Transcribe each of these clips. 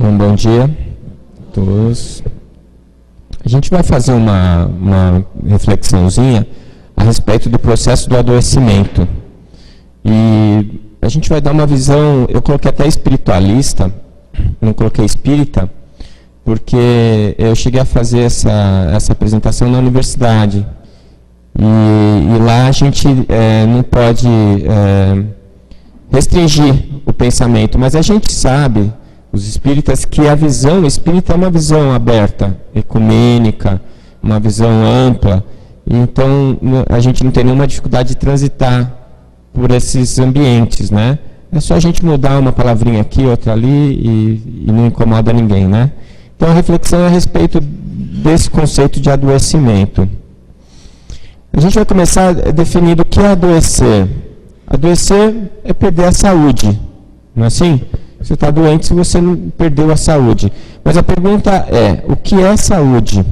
Então, bom dia a todos. A gente vai fazer uma reflexãozinha a respeito do processo do adoecimento. E a gente vai dar uma visão, eu coloquei até espiritualista, não coloquei espírita, porque eu cheguei a fazer essa apresentação na universidade. E lá a gente não pode restringir o pensamento, mas a gente sabe, os espíritas, que a visão espírita é uma visão aberta, ecumênica, uma visão ampla. Então a gente não tem nenhuma dificuldade de transitar por esses ambientes, né? É só a gente mudar uma palavrinha aqui, outra ali e não incomoda ninguém, né? Então a reflexão é a respeito desse conceito de adoecimento. A gente vai começar definindo o que é adoecer. Adoecer é perder a saúde, não é assim? Você está doente se você não perdeu a saúde. Mas a pergunta é, o que é saúde?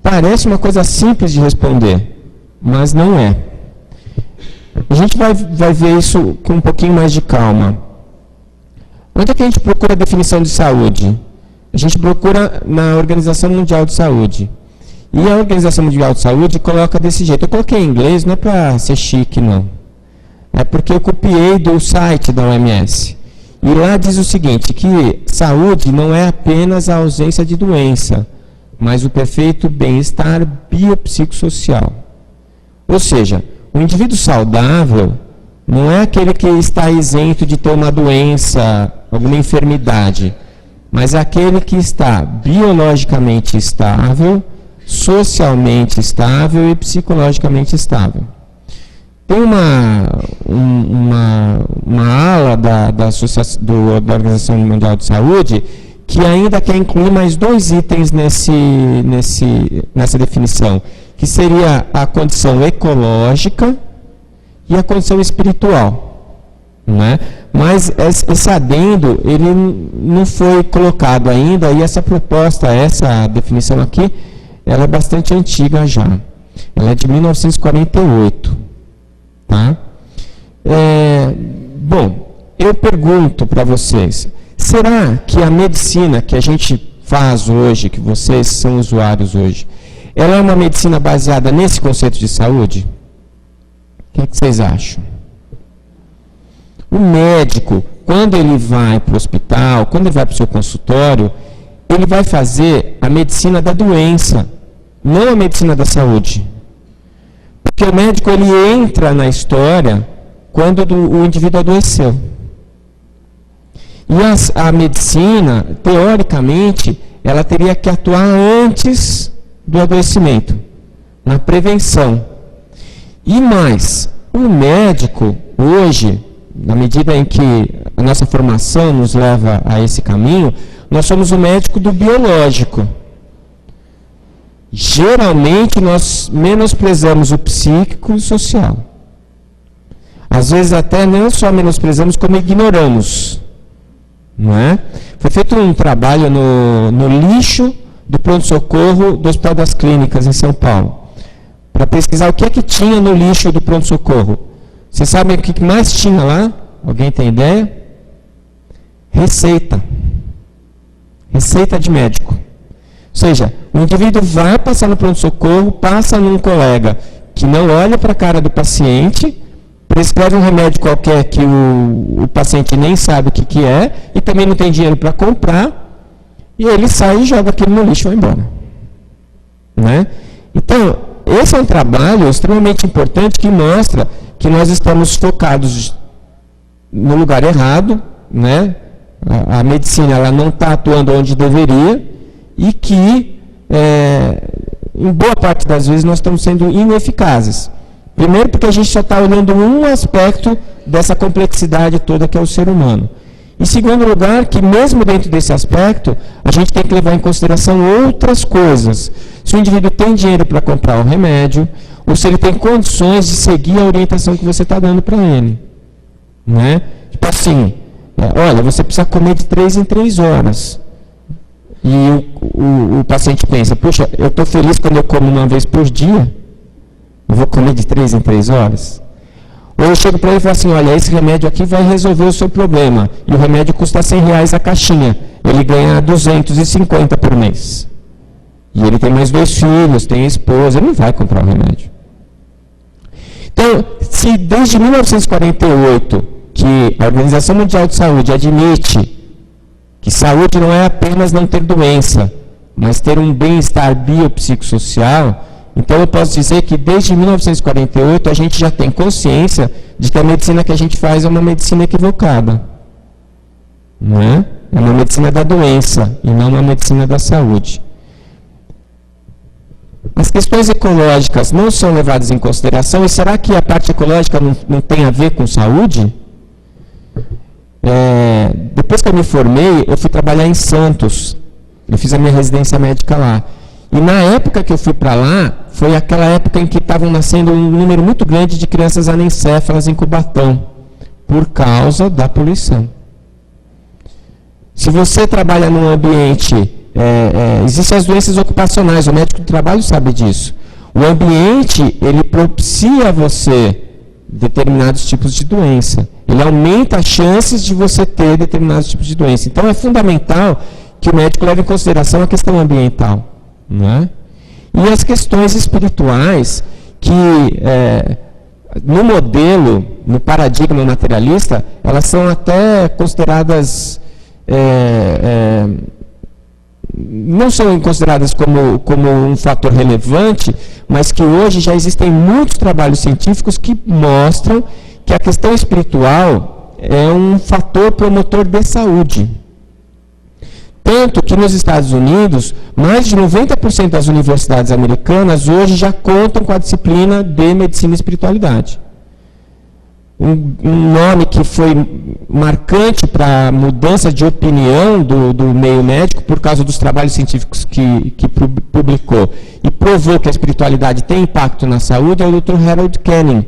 Parece uma coisa simples de responder, mas não é. A gente vai ver isso com um pouquinho mais de calma. Onde é que a gente procura a definição de saúde? A gente procura na Organização Mundial de Saúde. E a Organização Mundial de Saúde coloca desse jeito. Eu coloquei em inglês, não é para ser chique, não. É porque eu copiei do site da OMS. E lá diz o seguinte, que saúde não é apenas a ausência de doença, mas o perfeito bem-estar biopsicossocial. Ou seja, o indivíduo saudável não é aquele que está isento de ter uma doença, alguma enfermidade, mas é aquele que está biologicamente estável, socialmente estável e psicologicamente estável. Tem uma ala da Organização Mundial de Saúde que ainda quer incluir mais dois itens nessa definição, que seria a condição ecológica e a condição espiritual, né? Mas esse adendo, ele não foi colocado ainda, e essa proposta, essa definição aqui, ela é bastante antiga já. Ela é de 1948. Tá? Bom, eu pergunto para vocês, será que a medicina que a gente faz hoje, que vocês são usuários hoje, ela é uma medicina baseada nesse conceito de saúde? O que é que vocês acham? O médico, quando ele vai para o hospital, quando ele vai para o seu consultório, ele vai fazer a medicina da doença, não a medicina da saúde. Porque o médico, ele entra na história quando o indivíduo adoeceu. E a medicina, teoricamente, ela teria que atuar antes do adoecimento, na prevenção. E mais, o médico, hoje, na medida em que a nossa formação nos leva a esse caminho, nós somos o médico do biológico. Geralmente, nós menosprezamos o psíquico e o social. Às vezes, até não só menosprezamos, como ignoramos. Não é? Foi feito um trabalho no lixo do pronto-socorro do Hospital das Clínicas, em São Paulo, para pesquisar o que é que tinha no lixo do pronto-socorro. Vocês sabem o que mais tinha lá? Alguém tem ideia? Receita. Receita de médico. Ou seja, o indivíduo vai passar no pronto-socorro, passa num colega que não olha para a cara do paciente, prescreve um remédio qualquer que o paciente nem sabe o que é, e também não tem dinheiro para comprar, e ele sai e joga aquilo no lixo e vai embora. Né? Então, esse é um trabalho extremamente importante que mostra que nós estamos focados no lugar errado, né? A medicina, ela não está atuando onde deveria, e que, em boa parte das vezes, nós estamos sendo ineficazes. Primeiro porque a gente só está olhando um aspecto dessa complexidade toda que é o ser humano. Em segundo lugar, que mesmo dentro desse aspecto, a gente tem que levar em consideração outras coisas. Se o indivíduo tem dinheiro para comprar o remédio, ou se ele tem condições de seguir a orientação que você está dando para ele. Né? Tipo assim, olha, você precisa comer de 3 em 3 horas. E o paciente pensa, puxa, eu estou feliz quando eu como uma vez por dia, eu vou comer de 3 em 3 horas? Ou eu chego para ele e falo assim, olha, esse remédio aqui vai resolver o seu problema. E o remédio custa R$100 a caixinha. Ele ganha 250 por mês. E ele tem mais 2 filhos, tem esposa, ele não vai comprar o remédio. Então, se desde 1948, que a Organização Mundial de Saúde admite que saúde não é apenas não ter doença, mas ter um bem-estar biopsicossocial, então eu posso dizer que desde 1948 a gente já tem consciência de que a medicina que a gente faz é uma medicina equivocada. Não é? É uma medicina da doença e não uma medicina da saúde. As questões ecológicas não são levadas em consideração, e será que a parte ecológica não tem a ver com saúde? Depois que eu me formei, eu fui trabalhar em Santos. Eu fiz a minha residência médica lá. E na época que eu fui para lá, foi aquela época em que estavam nascendo um número muito grande de crianças anencéfalas em Cubatão, por causa da poluição. Se você trabalha num ambiente, existem as doenças ocupacionais, o médico do trabalho sabe disso. O ambiente, ele propicia a você determinados tipos de doença. Ele aumenta as chances de você ter determinados tipos de doença. Então, é fundamental que o médico leve em consideração a questão ambiental. Não é? E as questões espirituais, que no modelo, no paradigma materialista, elas são até consideradas, não são consideradas como um fator relevante, mas que hoje já existem muitos trabalhos científicos que mostram que a questão espiritual é um fator promotor de saúde. Tanto que nos Estados Unidos, mais de 90% das universidades americanas hoje já contam com a disciplina de medicina e espiritualidade. Um nome que foi marcante para a mudança de opinião do meio médico por causa dos trabalhos científicos que publicou e provou que a espiritualidade tem impacto na saúde é o Dr. Harold Canning,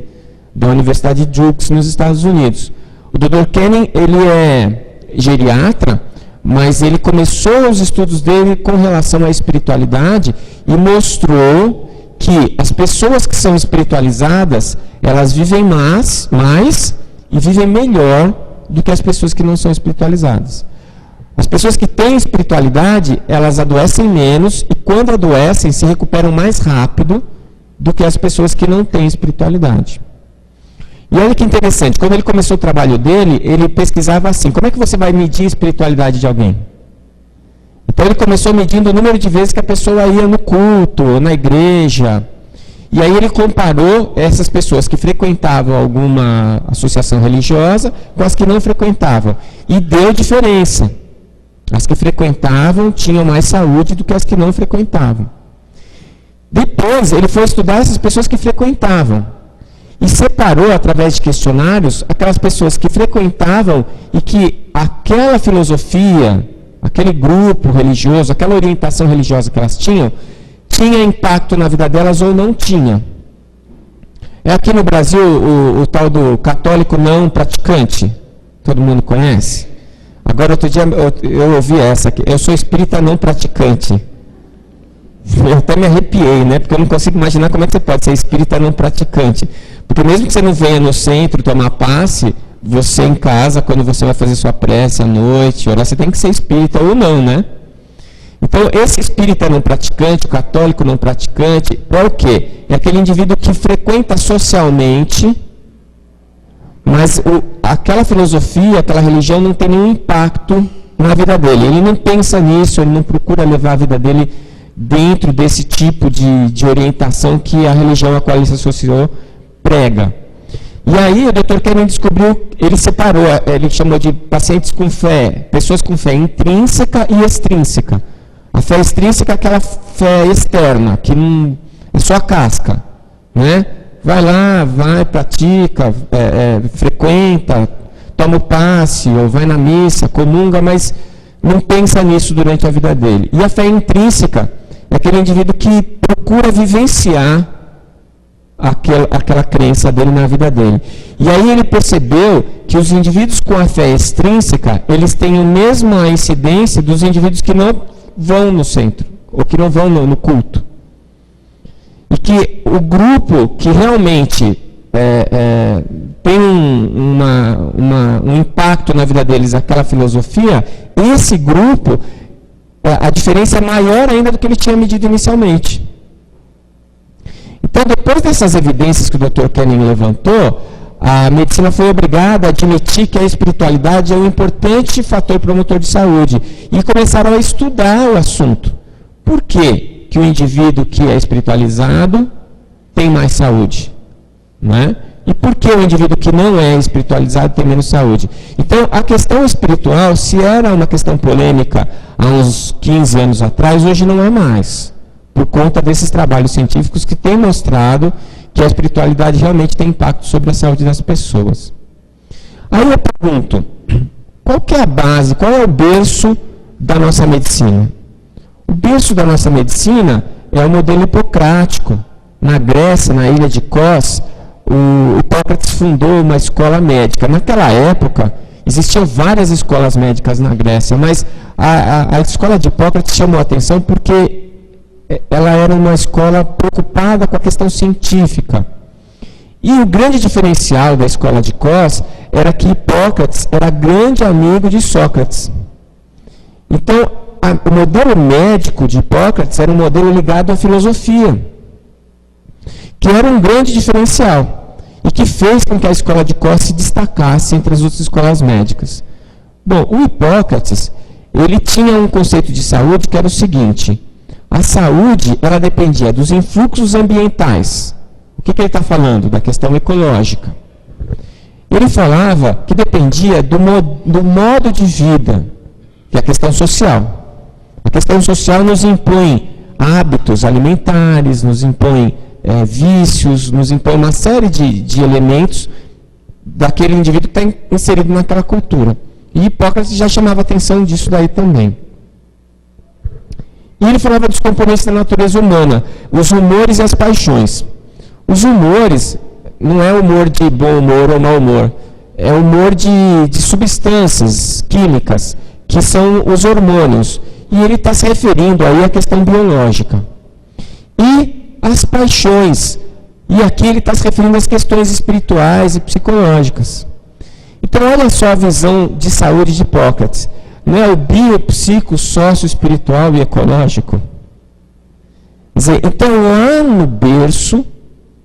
da Universidade de Duke, nos Estados Unidos. O Dr. Canning, ele é geriatra, mas ele começou os estudos dele com relação à espiritualidade e mostrou que as pessoas que são espiritualizadas, elas vivem mais e vivem melhor do que as pessoas que não são espiritualizadas. As pessoas que têm espiritualidade, elas adoecem menos e quando adoecem, se recuperam mais rápido do que as pessoas que não têm espiritualidade. E olha que interessante, quando ele começou o trabalho dele, ele pesquisava assim, como é que você vai medir a espiritualidade de alguém? Então ele começou medindo o número de vezes que a pessoa ia no culto, ou na igreja. E aí ele comparou essas pessoas que frequentavam alguma associação religiosa com as que não frequentavam. E deu diferença. As que frequentavam tinham mais saúde do que as que não frequentavam. Depois ele foi estudar essas pessoas que frequentavam. E separou, através de questionários, aquelas pessoas que frequentavam e que aquela filosofia, aquele grupo religioso, aquela orientação religiosa que elas tinham, tinha impacto na vida delas ou não tinha. É aqui no Brasil o tal do católico não praticante. Todo mundo conhece? Agora, outro dia eu ouvi essa aqui. Eu sou espírita não praticante. Eu até me arrepiei, né? Porque eu não consigo imaginar como é que você pode ser espírita não praticante. Porque mesmo que você não venha no centro tomar passe, você em casa, quando você vai fazer sua prece à noite, orar, você tem que ser espírita ou não, né? Então, esse espírita não praticante, o católico não praticante, é o quê? É aquele indivíduo que frequenta socialmente, mas aquela filosofia, aquela religião não tem nenhum impacto na vida dele. Ele não pensa nisso, ele não procura levar a vida dele dentro desse tipo de orientação que a religião a qual ele se associou prega. E aí o Dr. Canning descobriu, ele separou, ele chamou de pacientes com fé, pessoas com fé intrínseca e extrínseca. A fé extrínseca é aquela fé externa, que não é só a casca, né? Vai lá, pratica, frequenta, toma o passe, ou vai na missa, comunga, mas não pensa nisso durante a vida dele. E a fé intrínseca é aquele indivíduo que procura vivenciar aquela crença dele na vida dele. E aí ele percebeu que os indivíduos com a fé extrínseca, eles têm a mesma incidência dos indivíduos que não vão no centro, ou que não vão no culto. E que o grupo que realmente tem um impacto na vida deles, aquela filosofia, esse grupo, a diferença é maior ainda do que ele tinha medido inicialmente. Então, depois dessas evidências que o Dr. Kenning levantou, a medicina foi obrigada a admitir que a espiritualidade é um importante fator promotor de saúde e começaram a estudar o assunto. Por quê que o indivíduo que é espiritualizado tem mais saúde? Né? E por que o indivíduo que não é espiritualizado tem menos saúde? Então, a questão espiritual, se era uma questão polêmica há uns 15 anos atrás, hoje não é mais, por conta desses trabalhos científicos que têm mostrado que a espiritualidade realmente tem impacto sobre a saúde das pessoas. Aí eu pergunto, qual que é a base, qual é o berço da nossa medicina? O berço da nossa medicina é o modelo hipocrático. Na Grécia, na ilha de Kos, o Hipócrates fundou uma escola médica. Naquela época, existiam várias escolas médicas na Grécia, mas a escola de Hipócrates chamou a atenção porque ela era uma escola preocupada com a questão científica. E o grande diferencial da escola de Kos era que Hipócrates era grande amigo de Sócrates. Então, o modelo médico de Hipócrates era um modelo ligado à filosofia, que era um grande diferencial e que fez com que a escola de Kos se destacasse entre as outras escolas médicas. Bom, o Hipócrates, ele tinha um conceito de saúde que era o seguinte: a saúde, ela dependia dos influxos ambientais. O que ele está falando? Da questão ecológica. Ele falava que dependia do modo de vida, que é a questão social. A questão social nos impõe hábitos alimentares, nos impõe vícios, nos impõe uma série de elementos daquele indivíduo que está inserido naquela cultura. E Hipócrates já chamava atenção disso daí também. E ele falava dos componentes da natureza humana, os humores e as paixões. Os humores não é humor de bom humor ou mau humor, é humor de substâncias químicas, que são os hormônios. E ele está se referindo aí à questão biológica. E as paixões, e aqui ele está se referindo às questões espirituais e psicológicas. Então, olha só a visão de saúde de Hipócrates. Não é o bio, psico, sócio, espiritual e ecológico? Quer dizer, então, lá no berço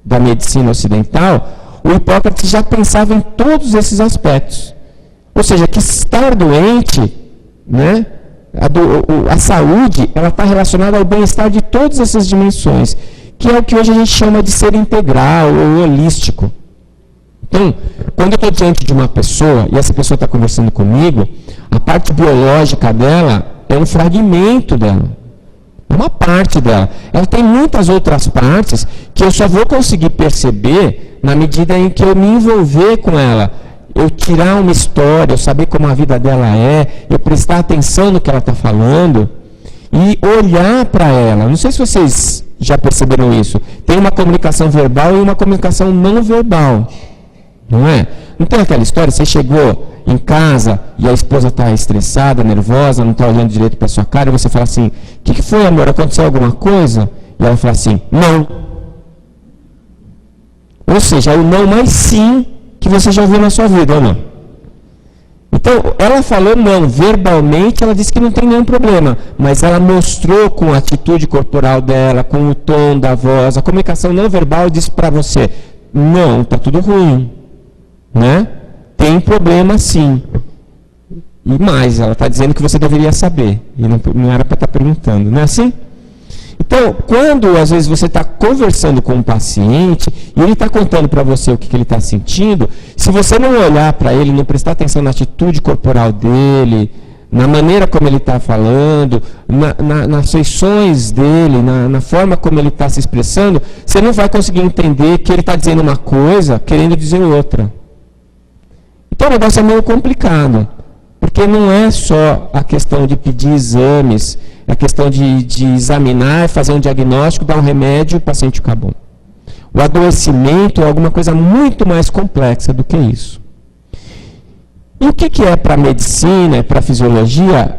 da medicina ocidental, o Hipócrates já pensava em todos esses aspectos. Ou seja, que estar doente, né, a saúde, ela está relacionada ao bem-estar de todas essas dimensões, que é o que hoje a gente chama de ser integral ou holístico. Então, quando eu estou diante de uma pessoa, e essa pessoa está conversando comigo, a parte biológica dela é um fragmento dela, é uma parte dela. Ela tem muitas outras partes que eu só vou conseguir perceber na medida em que eu me envolver com ela, eu tirar uma história, eu saber como a vida dela é, eu prestar atenção no que ela está falando e olhar para ela. Não sei se vocês já perceberam isso. Tem uma comunicação verbal e uma comunicação não verbal. Não é? Não tem aquela história, você chegou em casa e a esposa está estressada, nervosa, não está olhando direito para sua cara, e você fala assim: o que foi, amor? Aconteceu alguma coisa? E ela fala assim: não. Ou seja, é o não mais sim que você já ouviu na sua vida, ou não? Então, ela falou não, verbalmente ela disse que não tem nenhum problema, mas ela mostrou com a atitude corporal dela, com o tom da voz, a comunicação não verbal disse para você: não, está tudo ruim. Né? Tem problema sim. E mais, ela está dizendo que você deveria saber. E não era para estar perguntando, não é assim? Então, quando às vezes você está conversando com um paciente e ele está contando para você o que ele está sentindo, se você não olhar para ele, não prestar atenção na atitude corporal dele, na maneira como ele está falando, nas feições dele, na forma como ele está se expressando, você não vai conseguir entender que ele está dizendo uma coisa querendo dizer outra. Então o negócio é meio complicado, porque não é só a questão de pedir exames, é a questão de examinar, fazer um diagnóstico, dar um remédio e o paciente fica bom. O adoecimento é alguma coisa muito mais complexa do que isso. E o que é para a medicina, para a fisiologia,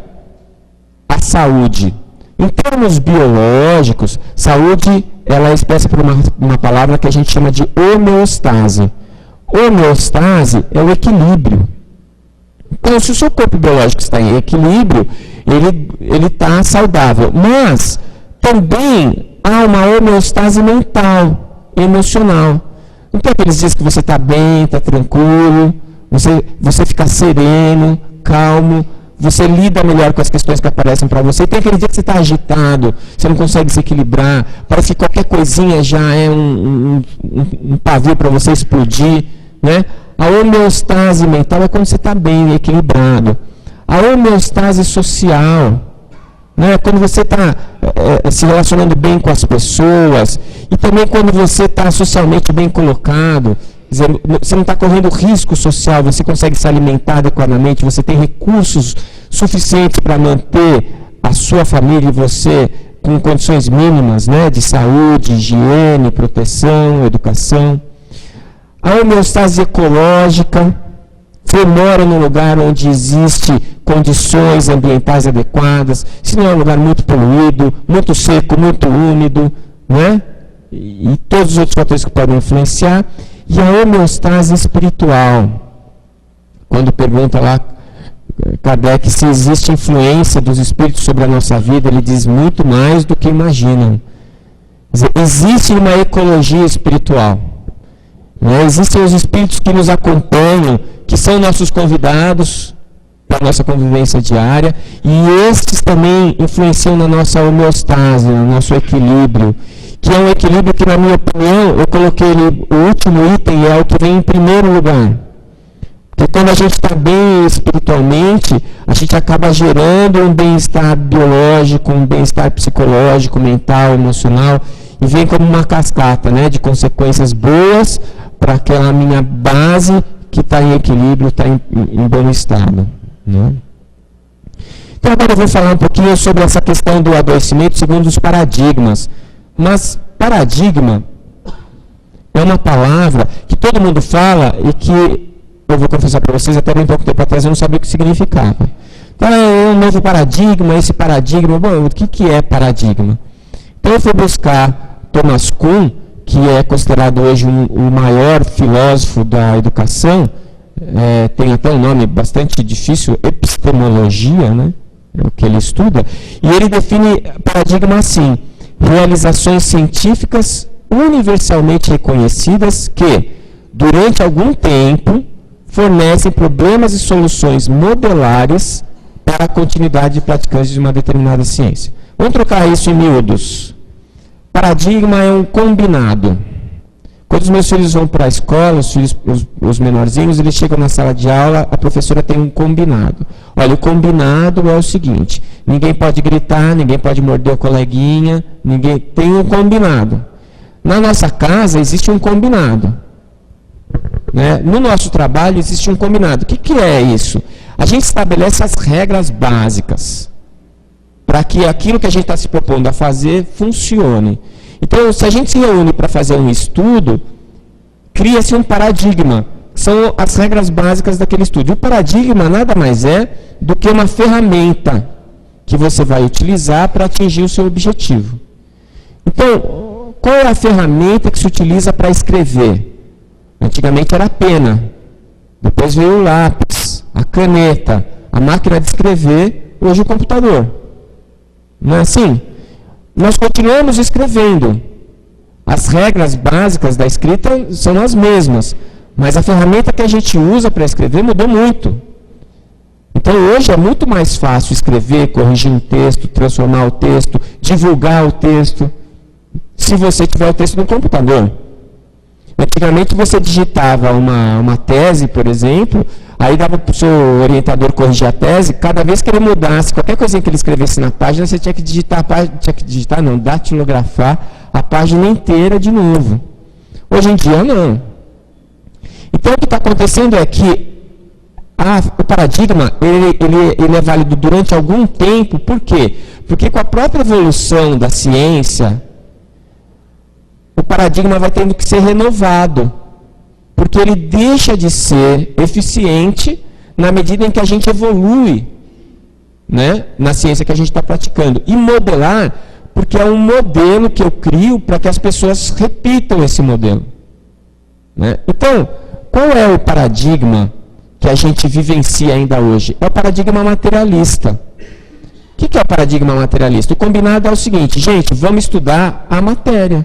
a saúde? Em termos biológicos, saúde ela é expressa por uma palavra que a gente chama de homeostase. Homeostase é o equilíbrio. Então, se o seu corpo biológico está em equilíbrio, ele está saudável. Mas também há uma homeostase mental, emocional. Então, aqueles dias que você está bem, está tranquilo, você fica sereno, calmo, você lida melhor com as questões que aparecem para você. E tem aquele dia que você está agitado, você não consegue se equilibrar, parece que qualquer coisinha já é um pavio para você explodir, né? A homeostase mental é quando você está bem, equilibrado. A homeostase social, né? Quando você está se relacionando bem com as pessoas, e também quando você está socialmente bem colocado, você não está correndo risco social, você consegue se alimentar adequadamente, você tem recursos suficientes para manter a sua família e você com condições mínimas, né, de saúde, higiene, proteção, educação. A homeostase ecológica, você mora num lugar onde existem condições ambientais adequadas, se não é um lugar muito poluído, muito seco, muito úmido, né? E todos os outros fatores que podem influenciar. E a homeostase espiritual, quando pergunta lá Kardec se existe influência dos espíritos sobre a nossa vida, ele diz muito mais do que imaginam. Existe uma ecologia espiritual. Né? Existem os espíritos que nos acompanham, que são nossos convidados para a nossa convivência diária, e estes também influenciam na nossa homeostase, no nosso equilíbrio, que é um equilíbrio que, na minha opinião, eu coloquei ele, o último item é o que vem em primeiro lugar. Porque quando a gente está bem espiritualmente, a gente acaba gerando um bem-estar biológico, um bem-estar psicológico, mental, emocional, e vem como uma cascata, né, de consequências boas para aquela minha base que está em equilíbrio, está em bom estado. Né? Então agora eu vou falar um pouquinho sobre essa questão do adoecimento segundo os paradigmas. Mas paradigma é uma palavra que todo mundo fala e que, eu vou confessar para vocês, até bem pouco tempo atrás eu não sabia o que significava. Então é um novo paradigma, esse paradigma, bom, o que é paradigma? Então eu fui buscar Thomas Kuhn, que é considerado hoje o maior filósofo da educação, tem até um nome bastante difícil, epistemologia, né? É o que ele estuda, e ele define paradigma assim: realizações científicas universalmente reconhecidas que, durante algum tempo, fornecem problemas e soluções modelares para a continuidade de praticantes de uma determinada ciência. Vamos trocar isso em miúdos. Paradigma é um combinado. Quando os meus filhos vão para a escola, os menorzinhos, eles chegam na sala de aula, a professora tem um combinado. Olha, o combinado é o seguinte: ninguém pode gritar, ninguém pode morder o coleguinha, ninguém tem um combinado. Na nossa casa existe um combinado. Né? No nosso trabalho existe um combinado. O que é isso? A gente estabelece as regras básicas para que aquilo que a gente está se propondo a fazer funcione. Então, se a gente se reúne para fazer um estudo, cria-se um paradigma. São as regras básicas daquele estudo. E o paradigma nada mais é do que uma ferramenta que você vai utilizar para atingir o seu objetivo. Então, qual é a ferramenta que se utiliza para escrever? Antigamente era a pena, depois veio o lápis, a caneta, a máquina de escrever, hoje o computador. Não é assim? Nós continuamos escrevendo. As regras básicas da escrita são as mesmas, mas a ferramenta que a gente usa para escrever mudou muito. Então hoje é muito mais fácil escrever, corrigir um texto, transformar o texto, divulgar o texto, se você tiver o texto no computador. Antigamente você digitava uma tese, por exemplo, aí dava para o seu orientador corrigir a tese, cada vez que ele mudasse, qualquer coisinha que ele escrevesse na página, você tinha que datilografar a página inteira de novo. Hoje em dia não. Então o que está acontecendo é que o paradigma ele é válido durante algum tempo. Por quê? Porque com a própria evolução da ciência, o paradigma vai tendo que ser renovado, porque ele deixa de ser eficiente na medida em que a gente evolui, né, na ciência que a gente está praticando. E modelar porque é um modelo que eu crio para que as pessoas repitam esse modelo. Né? Então, qual é o paradigma que a gente vivencia ainda hoje? É o paradigma materialista. O que é o paradigma materialista? O combinado é o seguinte, gente, vamos estudar a matéria.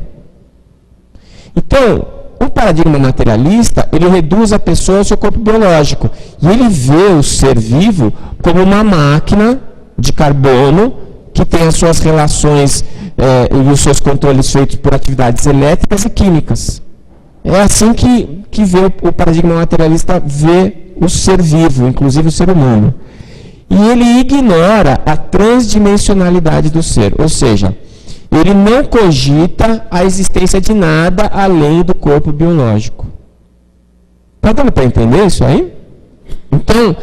Então, o paradigma materialista, ele reduz a pessoa ao seu corpo biológico. E ele vê o ser vivo como uma máquina de carbono que tem as suas relações e os seus controles feitos por atividades elétricas e químicas. É assim que vê o paradigma materialista vê o ser vivo, inclusive o ser humano. E ele ignora a transdimensionalidade do ser, ou seja, ele não cogita a existência de nada além do corpo biológico. Está dando para entender isso aí? Então,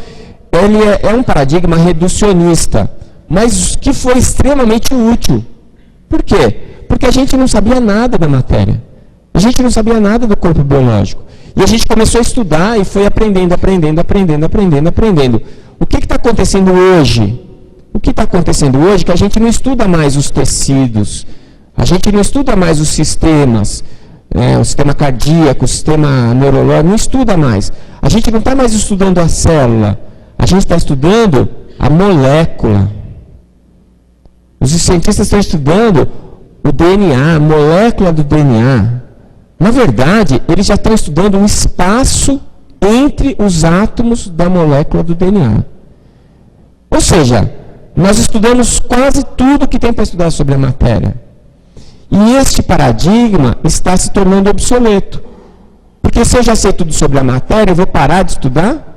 ele é um paradigma reducionista, mas que foi extremamente útil. Por quê? Porque a gente não sabia nada da matéria. A gente não sabia nada do corpo biológico. E a gente começou a estudar e foi aprendendo. O que está acontecendo hoje? O que está acontecendo hoje é que a gente não estuda mais os tecidos, a gente não estuda mais os sistemas, o sistema cardíaco, o sistema neurológico, não estuda mais. A gente não está mais estudando a célula, a gente está estudando a molécula. Os cientistas estão estudando o DNA, a molécula do DNA. Na verdade, eles já estão estudando o espaço entre os átomos da molécula do DNA. Ou seja, nós estudamos quase tudo que tem para estudar sobre a matéria. E este paradigma está se tornando obsoleto. Porque se eu já sei tudo sobre a matéria, eu vou parar de estudar?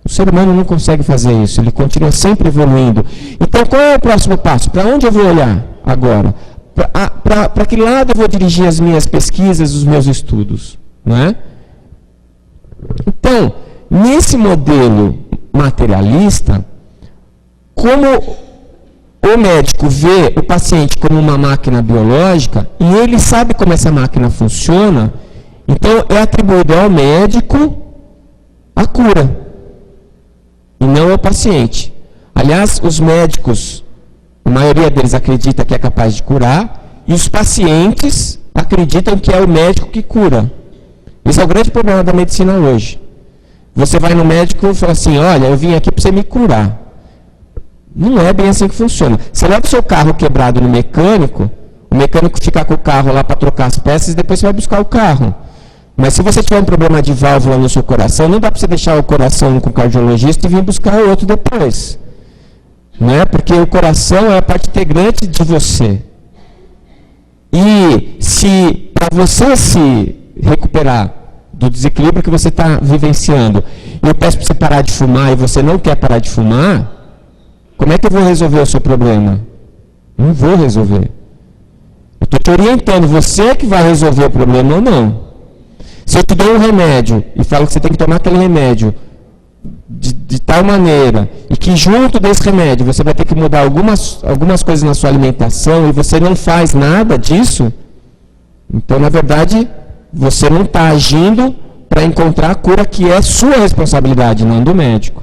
O ser humano não consegue fazer isso, ele continua sempre evoluindo. Então, qual é o próximo passo? Para onde eu vou olhar agora? Para que lado eu vou dirigir as minhas pesquisas, os meus estudos? Não é? Então, nesse modelo materialista, como o médico vê o paciente como uma máquina biológica, e ele sabe como essa máquina funciona, então é atribuído ao médico a cura, e não ao paciente. Aliás, os médicos, a maioria deles acredita que é capaz de curar, e os pacientes acreditam que é o médico que cura. Esse é o grande problema da medicina hoje. Você vai no médico e fala assim, olha, eu vim aqui para você me curar. Não é bem assim que funciona. Você leva o seu carro quebrado no mecânico, o mecânico fica com o carro lá para trocar as peças e depois você vai buscar o carro. Mas se você tiver um problema de válvula no seu coração, não dá para você deixar o coração com o cardiologista e vir buscar o outro depois. Não é? Porque o coração é a parte integrante de você. E se para você se recuperar do desequilíbrio que você está vivenciando, eu peço para você parar de fumar e você não quer parar de fumar, como é que eu vou resolver o seu problema? Não vou resolver. Eu estou te orientando, você que vai resolver o problema ou não. Se eu te dou um remédio e falo que você tem que tomar aquele remédio de tal maneira, e que junto desse remédio você vai ter que mudar algumas coisas na sua alimentação e você não faz nada disso, então, na verdade, você não está agindo para encontrar a cura que é sua responsabilidade, não do médico.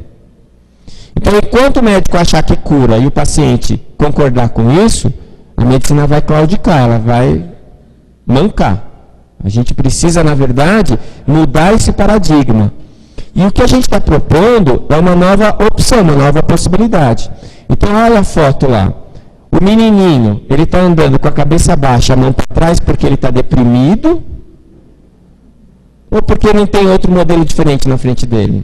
Então, enquanto o médico achar que cura e o paciente concordar com isso, a medicina vai claudicar, ela vai mancar. A gente precisa, na verdade, mudar esse paradigma. E o que a gente está propondo é uma nova opção, uma nova possibilidade. Então, olha a foto lá. O menininho, ele está andando com a cabeça baixa, a mão para trás, porque ele está deprimido? Ou porque não tem outro modelo diferente na frente dele?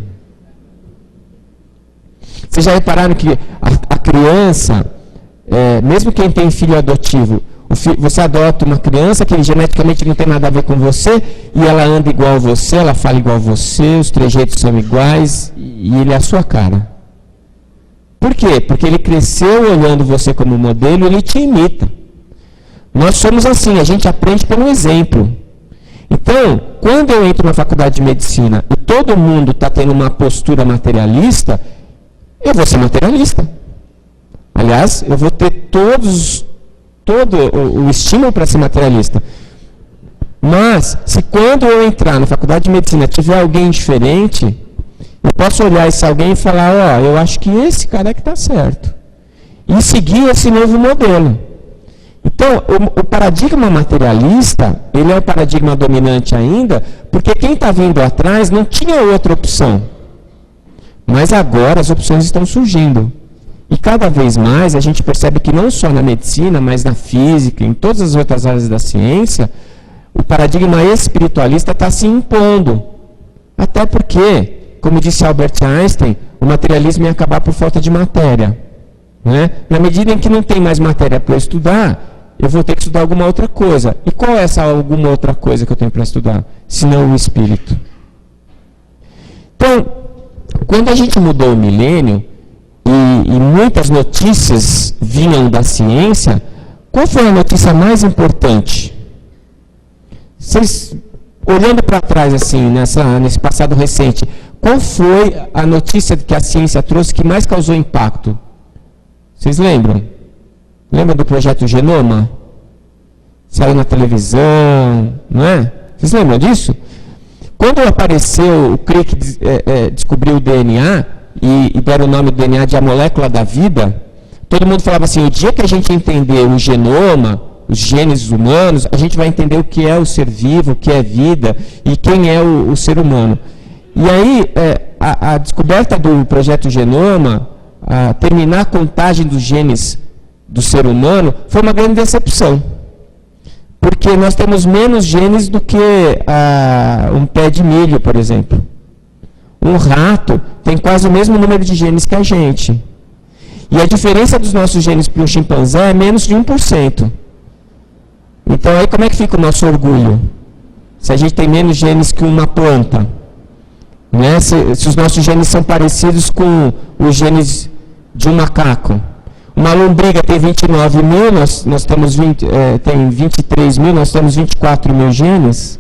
Vocês já repararam que a criança, mesmo quem tem filho adotivo, você adota uma criança que geneticamente não tem nada a ver com você, e ela anda igual a você, ela fala igual a você, os trejeitos são iguais, e ele é a sua cara. Por quê? Porque ele cresceu olhando você como modelo e ele te imita. Nós somos assim, a gente aprende pelo exemplo. Então, quando eu entro na faculdade de medicina e todo mundo está tendo uma postura materialista, eu vou ser materialista. Aliás, eu vou ter todo o estímulo para ser materialista. Mas, se quando eu entrar na faculdade de medicina tiver alguém diferente, eu posso olhar esse alguém e falar, eu acho que esse cara é que está certo. E seguir esse novo modelo. Então, Então, o paradigma materialista, ele é o paradigma dominante ainda, porque quem está vindo atrás não tinha outra opção. Mas agora as opções estão surgindo. E cada vez mais a gente percebe que não só na medicina, mas na física, em todas as outras áreas da ciência, o paradigma espiritualista está se impondo. Até porque, como disse Albert Einstein, o materialismo ia acabar por falta de matéria. Né? Na medida em que não tem mais matéria para estudar, eu vou ter que estudar alguma outra coisa. E qual é essa alguma outra coisa que eu tenho para estudar? Se não o espírito. Então, quando a gente mudou o milênio, e muitas notícias vinham da ciência, qual foi a notícia mais importante? Vocês, olhando para trás, assim, nesse passado recente, qual foi a notícia que a ciência trouxe que mais causou impacto? Vocês lembram? Lembra do projeto Genoma? Saiu na televisão, não é? Vocês lembram disso? Quando apareceu, o Crick descobriu o DNA e deram o nome do DNA de a molécula da vida, todo mundo falava assim, o dia que a gente entender o genoma, os genes humanos, a gente vai entender o que é o ser vivo, o que é vida e quem é o ser humano. E aí, a descoberta do projeto Genoma, terminar a contagem dos genes do ser humano, foi uma grande decepção. Porque nós temos menos genes do que um pé de milho, por exemplo. Um rato tem quase o mesmo número de genes que a gente. E a diferença dos nossos genes para um chimpanzé é menos de 1%. Então, aí como é que fica o nosso orgulho? Se a gente tem menos genes que uma planta. Né? Se os nossos genes são parecidos com os genes de um macaco. Uma lombriga tem 29 mil, nós temos tem 23 mil, nós temos 24 mil genes.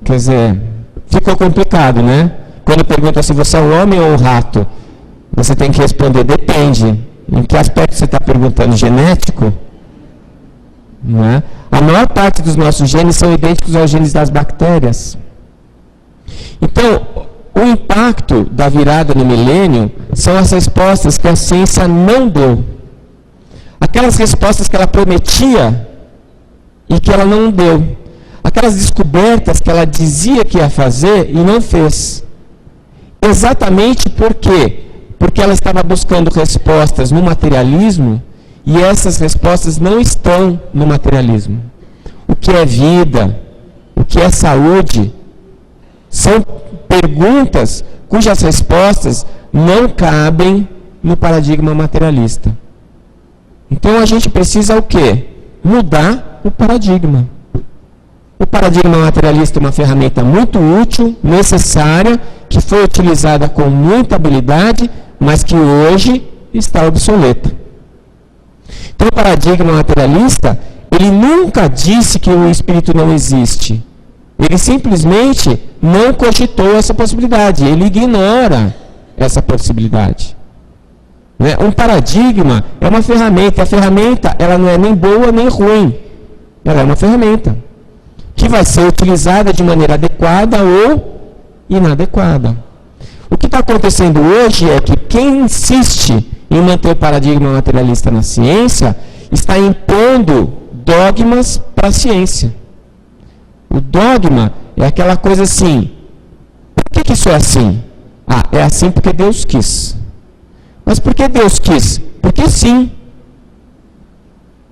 Quer dizer, ficou complicado, né? Quando pergunta se você é um homem ou um rato, você tem que responder, depende. Em que aspecto você está perguntando? Genético? Não é? A maior parte dos nossos genes são idênticos aos genes das bactérias. Então, o impacto da virada no milênio são as respostas que a ciência não deu. Aquelas respostas que ela prometia e que ela não deu. Aquelas descobertas que ela dizia que ia fazer e não fez. Exatamente por quê? Porque ela estava buscando respostas no materialismo e essas respostas não estão no materialismo. O que é vida? O que é saúde? São perguntas cujas respostas não cabem no paradigma materialista. Então a gente precisa o quê? Mudar o paradigma. O paradigma materialista é uma ferramenta muito útil, necessária, que foi utilizada com muita habilidade, mas que hoje está obsoleta. Então o paradigma materialista, ele nunca disse que o espírito não existe. Ele simplesmente não cogitou essa possibilidade, ele ignora essa possibilidade. Né? Um paradigma é uma ferramenta, a ferramenta ela não é nem boa nem ruim, ela é uma ferramenta que vai ser utilizada de maneira adequada ou inadequada. O que está acontecendo hoje é que quem insiste em manter o paradigma materialista na ciência está impondo dogmas para a ciência. O dogma é aquela coisa assim, por que isso é assim? Ah, é assim porque Deus quis. Mas por que Deus quis? Porque sim.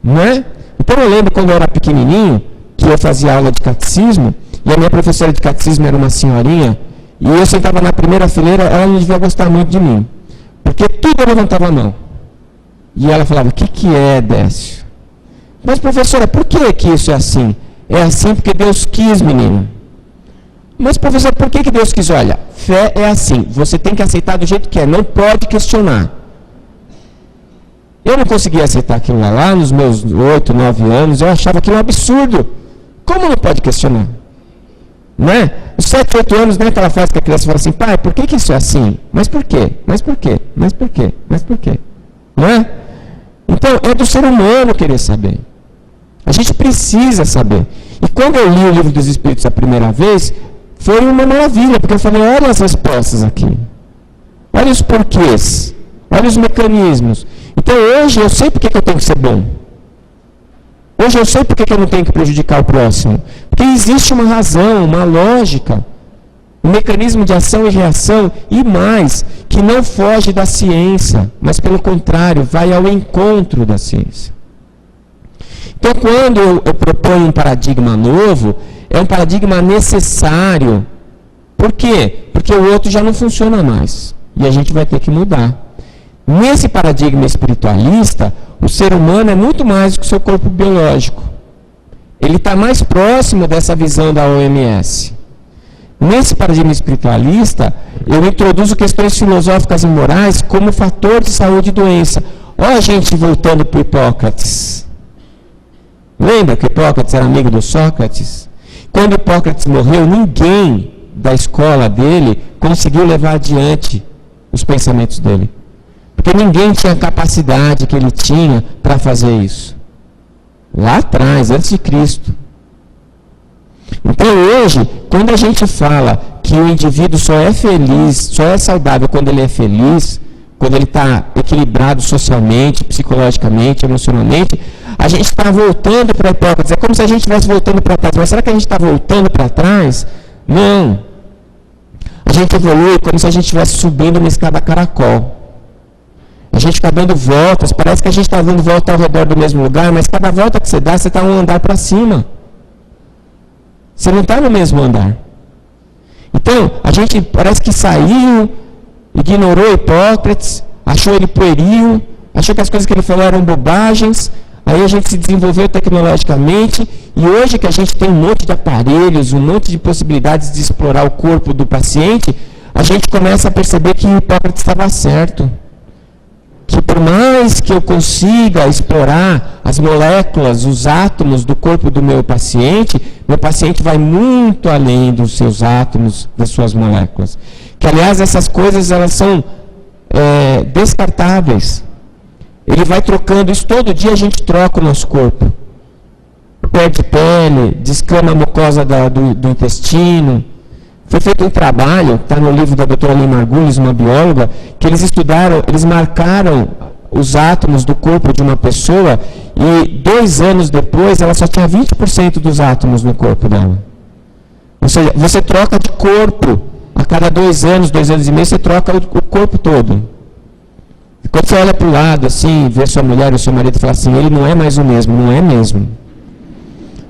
Não é? Então eu lembro quando eu era pequenininho, que eu fazia aula de catecismo, e a minha professora de catecismo era uma senhorinha, e eu sentava na primeira fileira, ela não devia gostar muito de mim, porque tudo eu levantava a mão. E ela falava, o que é, Décio? Mas professora, por que isso é assim? É assim porque Deus quis, menino. Mas, professor, por que Deus quis? Olha, fé é assim, você tem que aceitar do jeito que é, não pode questionar. Eu não conseguia aceitar aquilo lá nos meus 8, 9 anos, eu achava aquilo um absurdo. Como não pode questionar? Não é? Os 7, 8 anos, não é aquela fase que a criança fala assim, pai, por que isso é assim? Mas por quê? Mas por quê? Mas por quê? Mas por quê? Não é? Então, é do ser humano querer saber. A gente precisa saber. E quando eu li o Livro dos Espíritos a primeira vez, foi uma maravilha, porque eu falei, olha as respostas aqui. Olha os porquês. Olha os mecanismos. Então hoje eu sei porque que eu tenho que ser bom. Hoje eu sei por que eu não tenho que prejudicar o próximo. Porque existe uma razão, uma lógica, um mecanismo de ação e reação, e mais, que não foge da ciência, mas pelo contrário, vai ao encontro da ciência. Então, quando eu proponho um paradigma novo, é um paradigma necessário. Por quê? Porque o outro já não funciona mais. E a gente vai ter que mudar. Nesse paradigma espiritualista, o ser humano é muito mais do que o seu corpo biológico. Ele está mais próximo dessa visão da OMS. Nesse paradigma espiritualista, eu introduzo questões filosóficas e morais como fator de saúde e doença. Olha a gente voltando para Hipócrates. Lembra que Hipócrates era amigo do Sócrates? Quando Hipócrates morreu, ninguém da escola dele conseguiu levar adiante os pensamentos dele. Porque ninguém tinha a capacidade que ele tinha para fazer isso. Lá atrás, antes de Cristo. Então hoje, quando a gente fala que o indivíduo só é feliz, só é saudável quando ele é feliz, quando ele está equilibrado socialmente, psicologicamente, emocionalmente, a gente está voltando para Hipócrates. É como se a gente estivesse voltando para trás. Mas será que a gente está voltando para trás? Não. A gente evolui como se a gente estivesse subindo uma escada caracol. A gente fica dando voltas, parece que a gente está dando volta ao redor do mesmo lugar, mas cada volta que você dá, você está um andar para cima. Você não está no mesmo andar. Então, a gente parece que saiu, ignorou Hipócrates, achou ele pueril, achou que as coisas que ele falou eram bobagens, aí a gente se desenvolveu tecnologicamente, e hoje que a gente tem um monte de aparelhos, um monte de possibilidades de explorar o corpo do paciente, a gente começa a perceber que Hipócrates estava certo. Que por mais que eu consiga explorar as moléculas, os átomos do corpo do meu paciente vai muito além dos seus átomos, das suas moléculas. Que, aliás, essas coisas elas são descartáveis. Ele vai trocando, isso todo dia a gente troca o nosso corpo. Perde pele, descama a mucosa do intestino. Foi feito um trabalho, está no livro da doutora Lima Margulis, uma bióloga, que eles marcaram os átomos do corpo de uma pessoa e 2 anos depois ela só tinha 20% dos átomos no corpo dela. Ou seja, você troca de corpo. A cada 2 anos, 2 anos e meio, você troca o corpo todo. Quando você olha para o lado, assim, vê sua mulher ou seu marido e fala assim, ele não é mais o mesmo, não é mesmo.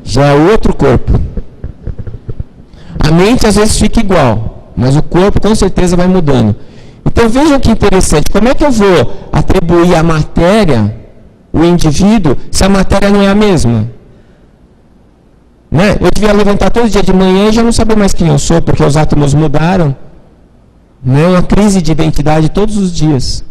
Já é outro corpo. A mente às vezes fica igual, mas o corpo com certeza vai mudando. Então vejam que interessante, como é que eu vou atribuir à matéria, o indivíduo, se a matéria não é a mesma? Né? Eu devia levantar todo dia de manhã e já não saber mais quem eu sou, porque os átomos mudaram. Né? Uma crise de identidade todos os dias.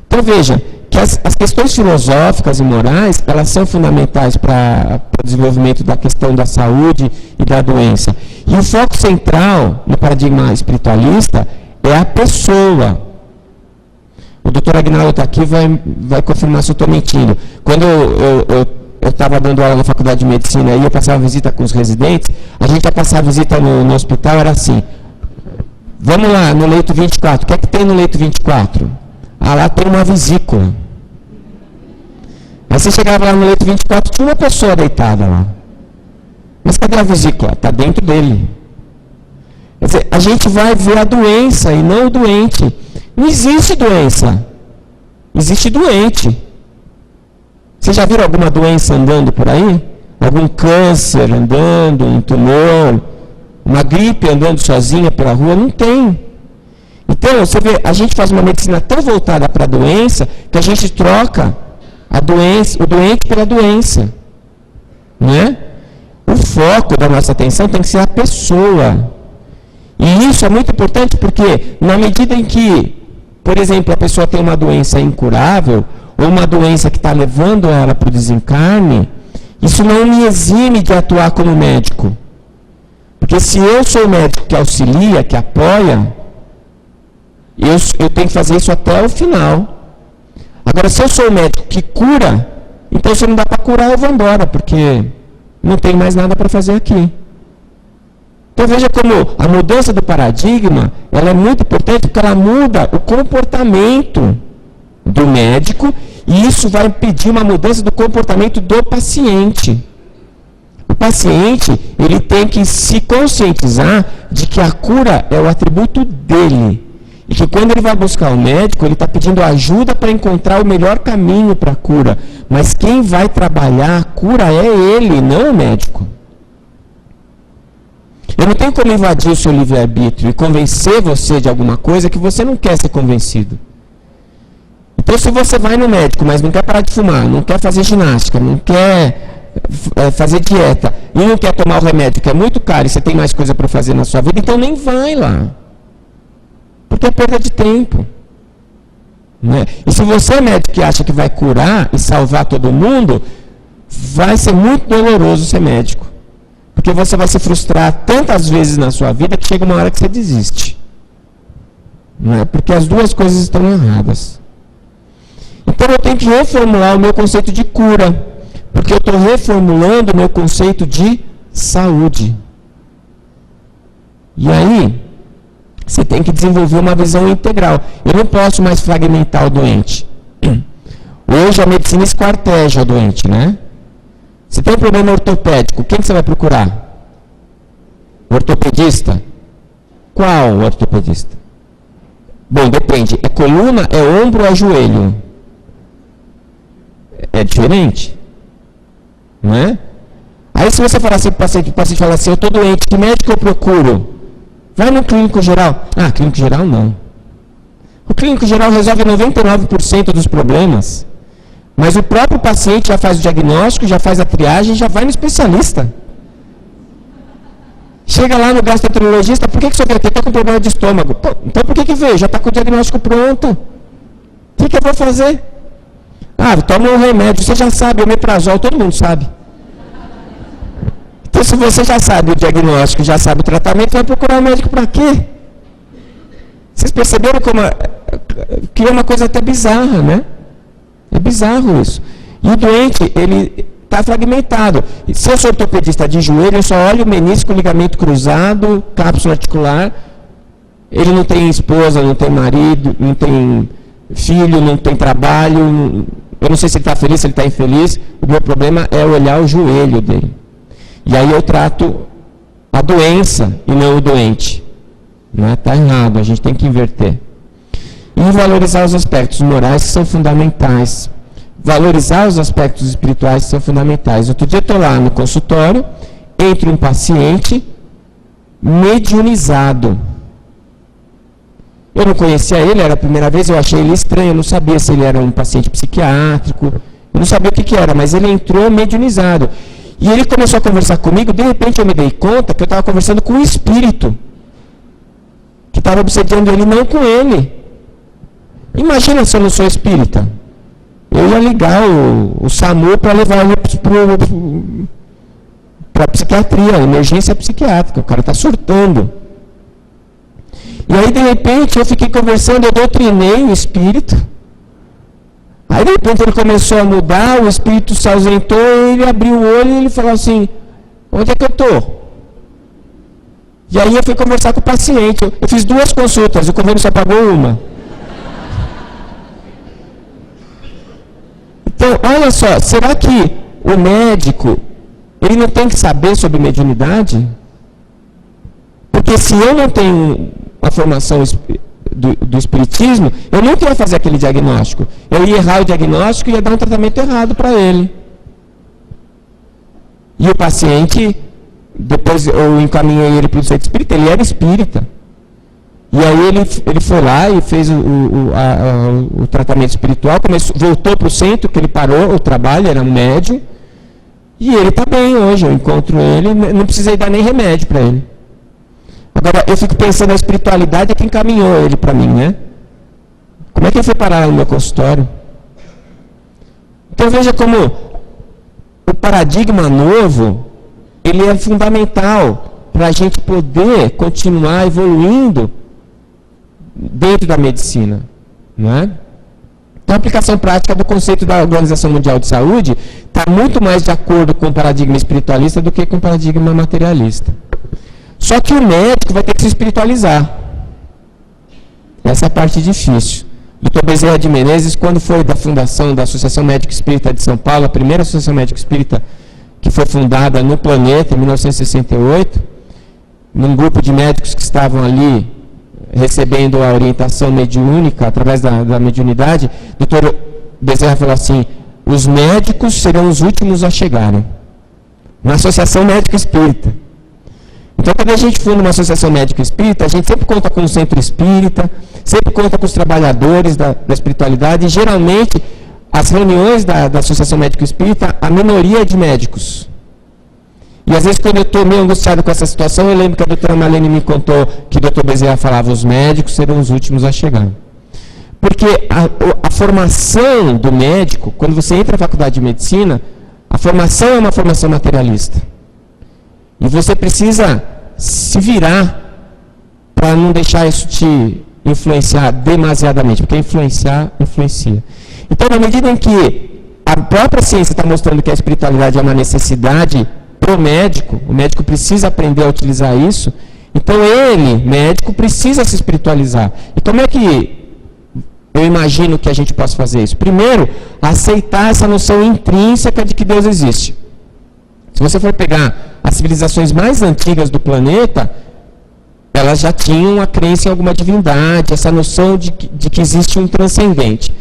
Então veja, que as questões filosóficas e morais, elas são fundamentais para o desenvolvimento da questão da saúde e da doença. E o foco central no paradigma espiritualista é a pessoa. O doutor Agnaldo está aqui vai confirmar se eu estou mentindo. Quando eu estava dando aula na faculdade de medicina e eu passava visita com os residentes, a gente ia passar visita no hospital, era assim, vamos lá, no leito 24, o que é que tem no leito 24? Ah, lá tem uma vesícula. Aí você chegava lá no leito 24, tinha uma pessoa deitada lá. Mas cadê a vesícula? Está dentro dele. Quer dizer, a gente vai ver a doença e não o doente. Não existe doença. Existe doente. Vocês já viram alguma doença andando por aí? Algum câncer andando, um tumor, uma gripe andando sozinha pela rua? Não tem. Então, você vê, a gente faz uma medicina tão voltada para a doença que a gente troca o doente pela doença. Né? O foco da nossa atenção tem que ser a pessoa. E isso é muito importante porque, na medida em que, por exemplo, a pessoa tem uma doença incurável, ou uma doença que está levando ela para o desencarne, isso não me exime de atuar como médico. Porque se eu sou o médico que auxilia, que apoia, eu tenho que fazer isso até o final. Agora, se eu sou o médico que cura, então se não dá para curar, eu vou embora, porque não tem mais nada para fazer aqui. Então veja como a mudança do paradigma, ela é muito importante porque ela muda o comportamento do médico E isso vai pedir uma mudança do comportamento do paciente. O paciente, ele tem que se conscientizar de que a cura é o atributo dele. E que quando ele vai buscar o médico, ele está pedindo ajuda para encontrar o melhor caminho para a cura. Mas quem vai trabalhar a cura é ele, não o médico. Eu não tenho como invadir o seu livre-arbítrio e convencer você de alguma coisa que você não quer ser convencido. Então, se você vai no médico, mas não quer parar de fumar, não quer fazer ginástica, não quer fazer dieta e não quer tomar o remédio, que é muito caro e você tem mais coisa para fazer na sua vida, então nem vai lá. Porque é perda de tempo. Né? E se você é médico que acha que vai curar e salvar todo mundo, vai ser muito doloroso ser médico. Porque você vai se frustrar tantas vezes na sua vida que chega uma hora que você desiste. Não é? Porque as duas coisas estão erradas. Então eu tenho que reformular o meu conceito de cura. Porque eu estou reformulando o meu conceito de saúde. E aí, você tem que desenvolver uma visão integral. Eu não posso mais fragmentar o doente. Hoje a medicina esquarteja o doente, né? Se tem um problema ortopédico, quem que você vai procurar? O ortopedista? Qual ortopedista? Bom, depende. É coluna, é ombro ou é joelho? É diferente. Não é? Aí se você falar assim para o paciente falar assim, eu estou doente, que médico eu procuro? Vai no clínico geral. Ah, clínico geral não. O clínico geral resolve 99% dos problemas. Mas o próprio paciente já faz o diagnóstico, já faz a triagem, já vai no especialista. Chega lá no gastroenterologista, por que você veio aqui? Estou com problema de estômago. Pô, então por que veio? Já está com o diagnóstico pronto. O que eu vou fazer? Ah, toma um remédio, você já sabe, omeprazol, todo mundo sabe. Então se você já sabe o diagnóstico, já sabe o tratamento, vai procurar um médico para quê? Vocês perceberam como que é uma coisa até bizarra, né? É bizarro isso. E o doente, ele está fragmentado. Se eu sou ortopedista de joelho, eu só olho o menisco, ligamento cruzado, cápsula articular. Ele não tem esposa, não tem marido, não tem filho, não tem trabalho. Eu não sei se ele está feliz, se ele está infeliz. O meu problema é olhar o joelho dele. E aí eu trato a doença e não o doente. Não está errado, a gente tem que inverter. E valorizar os aspectos morais que são fundamentais. Valorizar os aspectos espirituais que são fundamentais. Outro dia eu estou lá no consultório, entra um paciente mediunizado. Eu não conhecia ele, era a primeira vez, eu achei ele estranho, eu não sabia se ele era um paciente psiquiátrico, eu não sabia o que era, mas ele entrou mediunizado. E ele começou a conversar comigo, de repente eu me dei conta que eu estava conversando com um espírito, que estava obsediando ele, não com ele. Imagina se eu não sou espírita. Eu ia ligar o SAMU para levar ele para a psiquiatria, emergência psiquiátrica. O cara está surtando. E aí, de repente, eu fiquei conversando, eu doutrinei o espírito. Aí, de repente, ele começou a mudar, o espírito se ausentou, ele abriu o olho e ele falou assim, onde é que eu estou? E aí eu fui conversar com o paciente. Eu fiz 2 consultas, o convênio só pagou uma. Então, olha só, será que o médico, ele não tem que saber sobre mediunidade? Porque se eu não tenho a formação do espiritismo, eu nunca ia fazer aquele diagnóstico. Eu ia errar o diagnóstico e ia dar um tratamento errado para ele. E o paciente, depois eu encaminhei ele para o centro espírita, ele era espírita. E aí ele foi lá e fez o tratamento espiritual, voltou para o centro, que ele parou o trabalho, era um médium, e ele está bem hoje, eu encontro ele, não precisei dar nem remédio para ele. Agora, eu fico pensando na espiritualidade, é quem encaminhou ele para mim, né? Como é que ele foi parar no meu consultório? Então veja como o paradigma novo, ele é fundamental para a gente poder continuar evoluindo dentro da medicina, não é? Então, a aplicação prática do conceito da Organização Mundial de Saúde está muito mais de acordo com o paradigma espiritualista do que com o paradigma materialista. Só que o médico vai ter que se espiritualizar. Essa é a parte difícil. Dr. Bezerra de Menezes, quando foi da fundação da Associação Médica Espírita de São Paulo, a primeira Associação Médica Espírita que foi fundada no planeta, em 1968, num grupo de médicos que estavam ali recebendo a orientação mediúnica, através da mediunidade, Dr. Bezerra falou assim: os médicos serão os últimos a chegarem. Na Associação Médica Espírita. Então, quando a gente funda uma associação médica espírita, a gente sempre conta com o centro espírita, sempre conta com os trabalhadores da espiritualidade, e geralmente, as reuniões da associação médica espírita, a minoria é de médicos. E às vezes, quando eu estou meio angustiado com essa situação, eu lembro que a doutora Marlene me contou que o doutor Bezerra falava: os médicos serão os últimos a chegar. Porque a formação do médico, quando você entra na faculdade de medicina, a formação é uma formação materialista. E você precisa se virar para não deixar isso te influenciar demasiadamente, porque influencia. Então, na medida em que a própria ciência está mostrando que a espiritualidade é uma necessidade para o médico precisa aprender a utilizar isso, então ele, médico, precisa se espiritualizar. E como é que eu imagino que a gente possa fazer isso? Primeiro, aceitar essa noção intrínseca de que Deus existe. Se você for pegar as civilizações mais antigas do planeta, elas já tinham a crença em alguma divindade, essa noção de que existe um transcendente.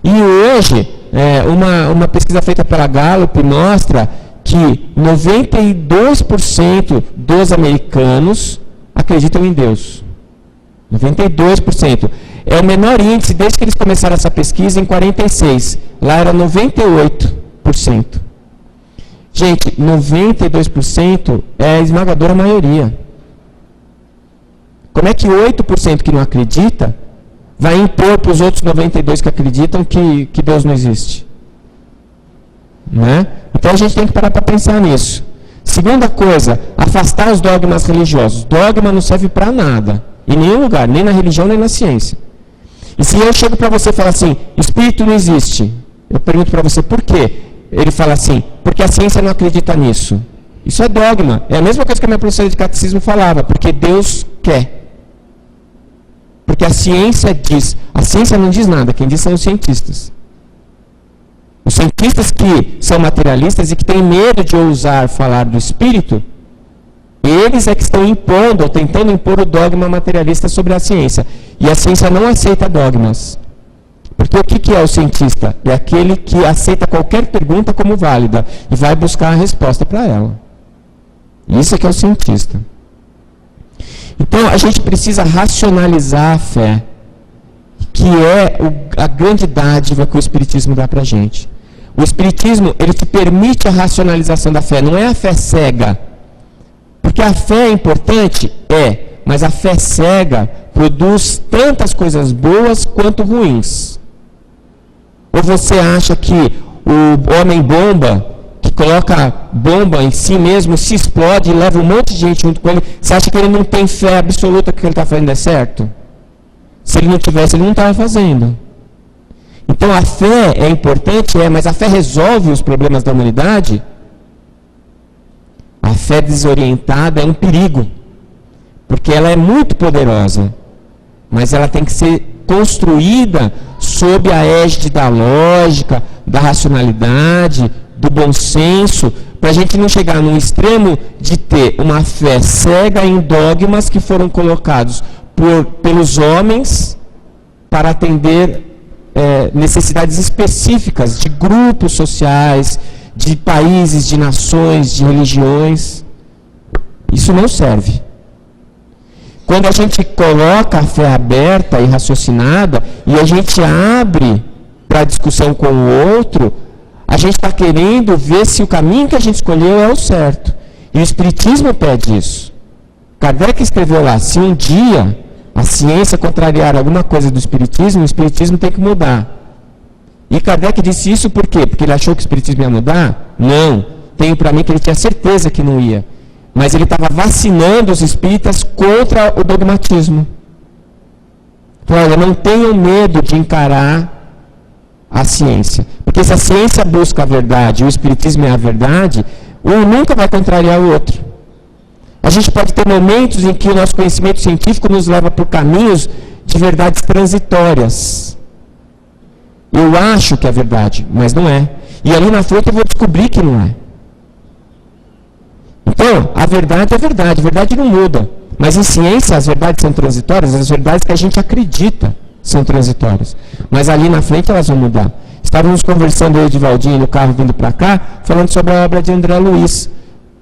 E hoje, uma pesquisa feita pela Gallup mostra que 92% dos americanos acreditam em Deus. 92%. É o menor índice desde que eles começaram essa pesquisa em 46. Lá era 98%. Gente, 92% é a esmagadora maioria. Como é que 8% que não acredita vai impor para os outros 92% que acreditam que Deus não existe? Né? Então a gente tem que parar para pensar nisso. Segunda coisa, afastar os dogmas religiosos. Dogma não serve para nada, em nenhum lugar, nem na religião, nem na ciência. E se eu chego para você e falo assim: espírito não existe, eu pergunto para você por quê? Ele fala assim: porque a ciência não acredita nisso. Isso é dogma. É a mesma coisa que a minha professora de catecismo falava: porque Deus quer. Porque a ciência diz. A ciência não diz nada, quem diz são os cientistas. Os cientistas que são materialistas e que têm medo de ousar falar do espírito, eles é que estão impondo, ou tentando impor o dogma materialista sobre a ciência. E a ciência não aceita dogmas. Porque o que é o cientista? É aquele que aceita qualquer pergunta como válida e vai buscar a resposta para ela. Isso é que é o cientista. Então, a gente precisa racionalizar a fé, que é a grande dádiva que o Espiritismo dá para a gente. O Espiritismo, ele te permite a racionalização da fé, não é a fé cega. Porque a fé é importante? É, mas a fé cega produz tantas coisas boas quanto ruins. Ou você acha que o homem-bomba, que coloca bomba em si mesmo, se explode e leva um monte de gente junto com ele, você acha que ele não tem fé absoluta que o que ele está fazendo é certo? Se ele não tivesse, ele não estava fazendo. Então a fé é importante, mas a fé resolve os problemas da humanidade? A fé desorientada é um perigo, porque ela é muito poderosa, mas ela tem que ser construída sob a égide da lógica, da racionalidade, do bom senso, para a gente não chegar num extremo de ter uma fé cega em dogmas que foram colocados pelos homens para atender necessidades específicas de grupos sociais, de países, de nações, de religiões. Isso não serve. Quando a gente coloca a fé aberta e raciocinada e a gente abre para a discussão com o outro, a gente está querendo ver se o caminho que a gente escolheu é o certo. E o Espiritismo pede isso. Kardec escreveu lá: se um dia a ciência contrariar alguma coisa do Espiritismo, o Espiritismo tem que mudar. E Kardec disse isso por quê? Porque ele achou que o Espiritismo ia mudar? Não. Tenho para mim que ele tinha certeza que não ia. Mas ele estava vacinando os espíritas contra o dogmatismo. Olha, não tenham medo de encarar a ciência. Porque se a ciência busca a verdade e o Espiritismo é a verdade, um nunca vai contrariar o outro. A gente pode ter momentos em que o nosso conhecimento científico nos leva por caminhos de verdades transitórias. Eu acho que é verdade, mas não é. E ali na frente eu vou descobrir que não é. Então, a verdade é verdade, a verdade não muda. Mas em ciência as verdades são transitórias, as verdades que a gente acredita são transitórias. Mas ali na frente elas vão mudar. Estávamos conversando eu e o Valdinho no carro vindo para cá, falando sobre a obra de André Luiz.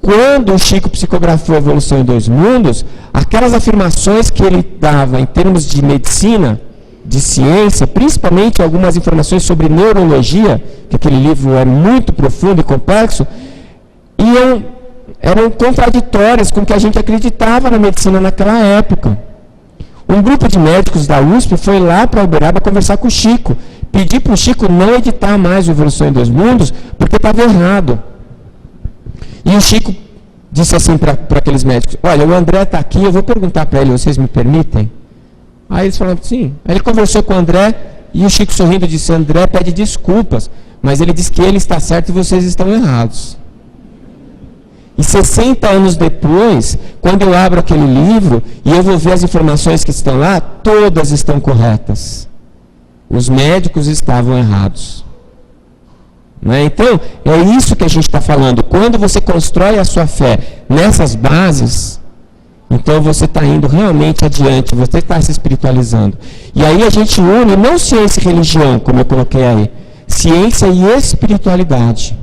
Quando o Chico psicografou a Evolução em Dois Mundos, aquelas afirmações que ele dava em termos de medicina, de ciência, principalmente algumas informações sobre neurologia, que aquele livro é muito profundo e complexo, eram contraditórias com o que a gente acreditava na medicina naquela época. Um grupo de médicos da USP foi lá para Uberaba conversar com o Chico, pedir para o Chico não editar mais o Evolução em Dois Mundos, porque estava errado. E o Chico disse assim para aqueles médicos, olha, o André está aqui, eu vou perguntar para ele, vocês me permitem? Aí eles falaram, sim. Aí ele conversou com o André, e o Chico sorrindo disse, André pede desculpas, mas ele disse que ele está certo e vocês estão errados. E 60 anos depois, quando eu abro aquele livro, e eu vou ver as informações que estão lá, todas estão corretas. Os médicos estavam errados. Né? Então, é isso que a gente está falando. Quando você constrói a sua fé nessas bases, então você está indo realmente adiante, você está se espiritualizando. E aí a gente une não ciência e religião, como eu coloquei aí, ciência e espiritualidade.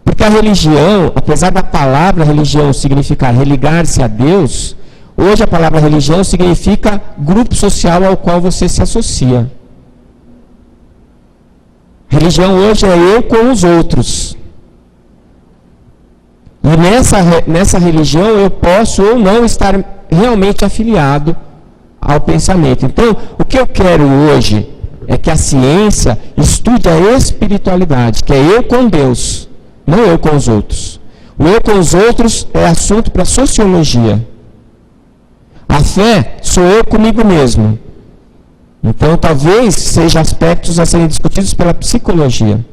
Porque a religião, apesar da palavra religião significar religar-se a Deus, hoje a palavra religião significa grupo social ao qual você se associa. Religião hoje é eu com os outros. E nessa religião eu posso ou não estar realmente afiliado ao pensamento. Então, o que eu quero hoje é que a ciência estude a espiritualidade, que é eu com Deus, não eu com os outros. O eu com os outros é assunto para sociologia. A fé sou eu comigo mesmo. Então, talvez sejam aspectos a serem discutidos pela psicologia.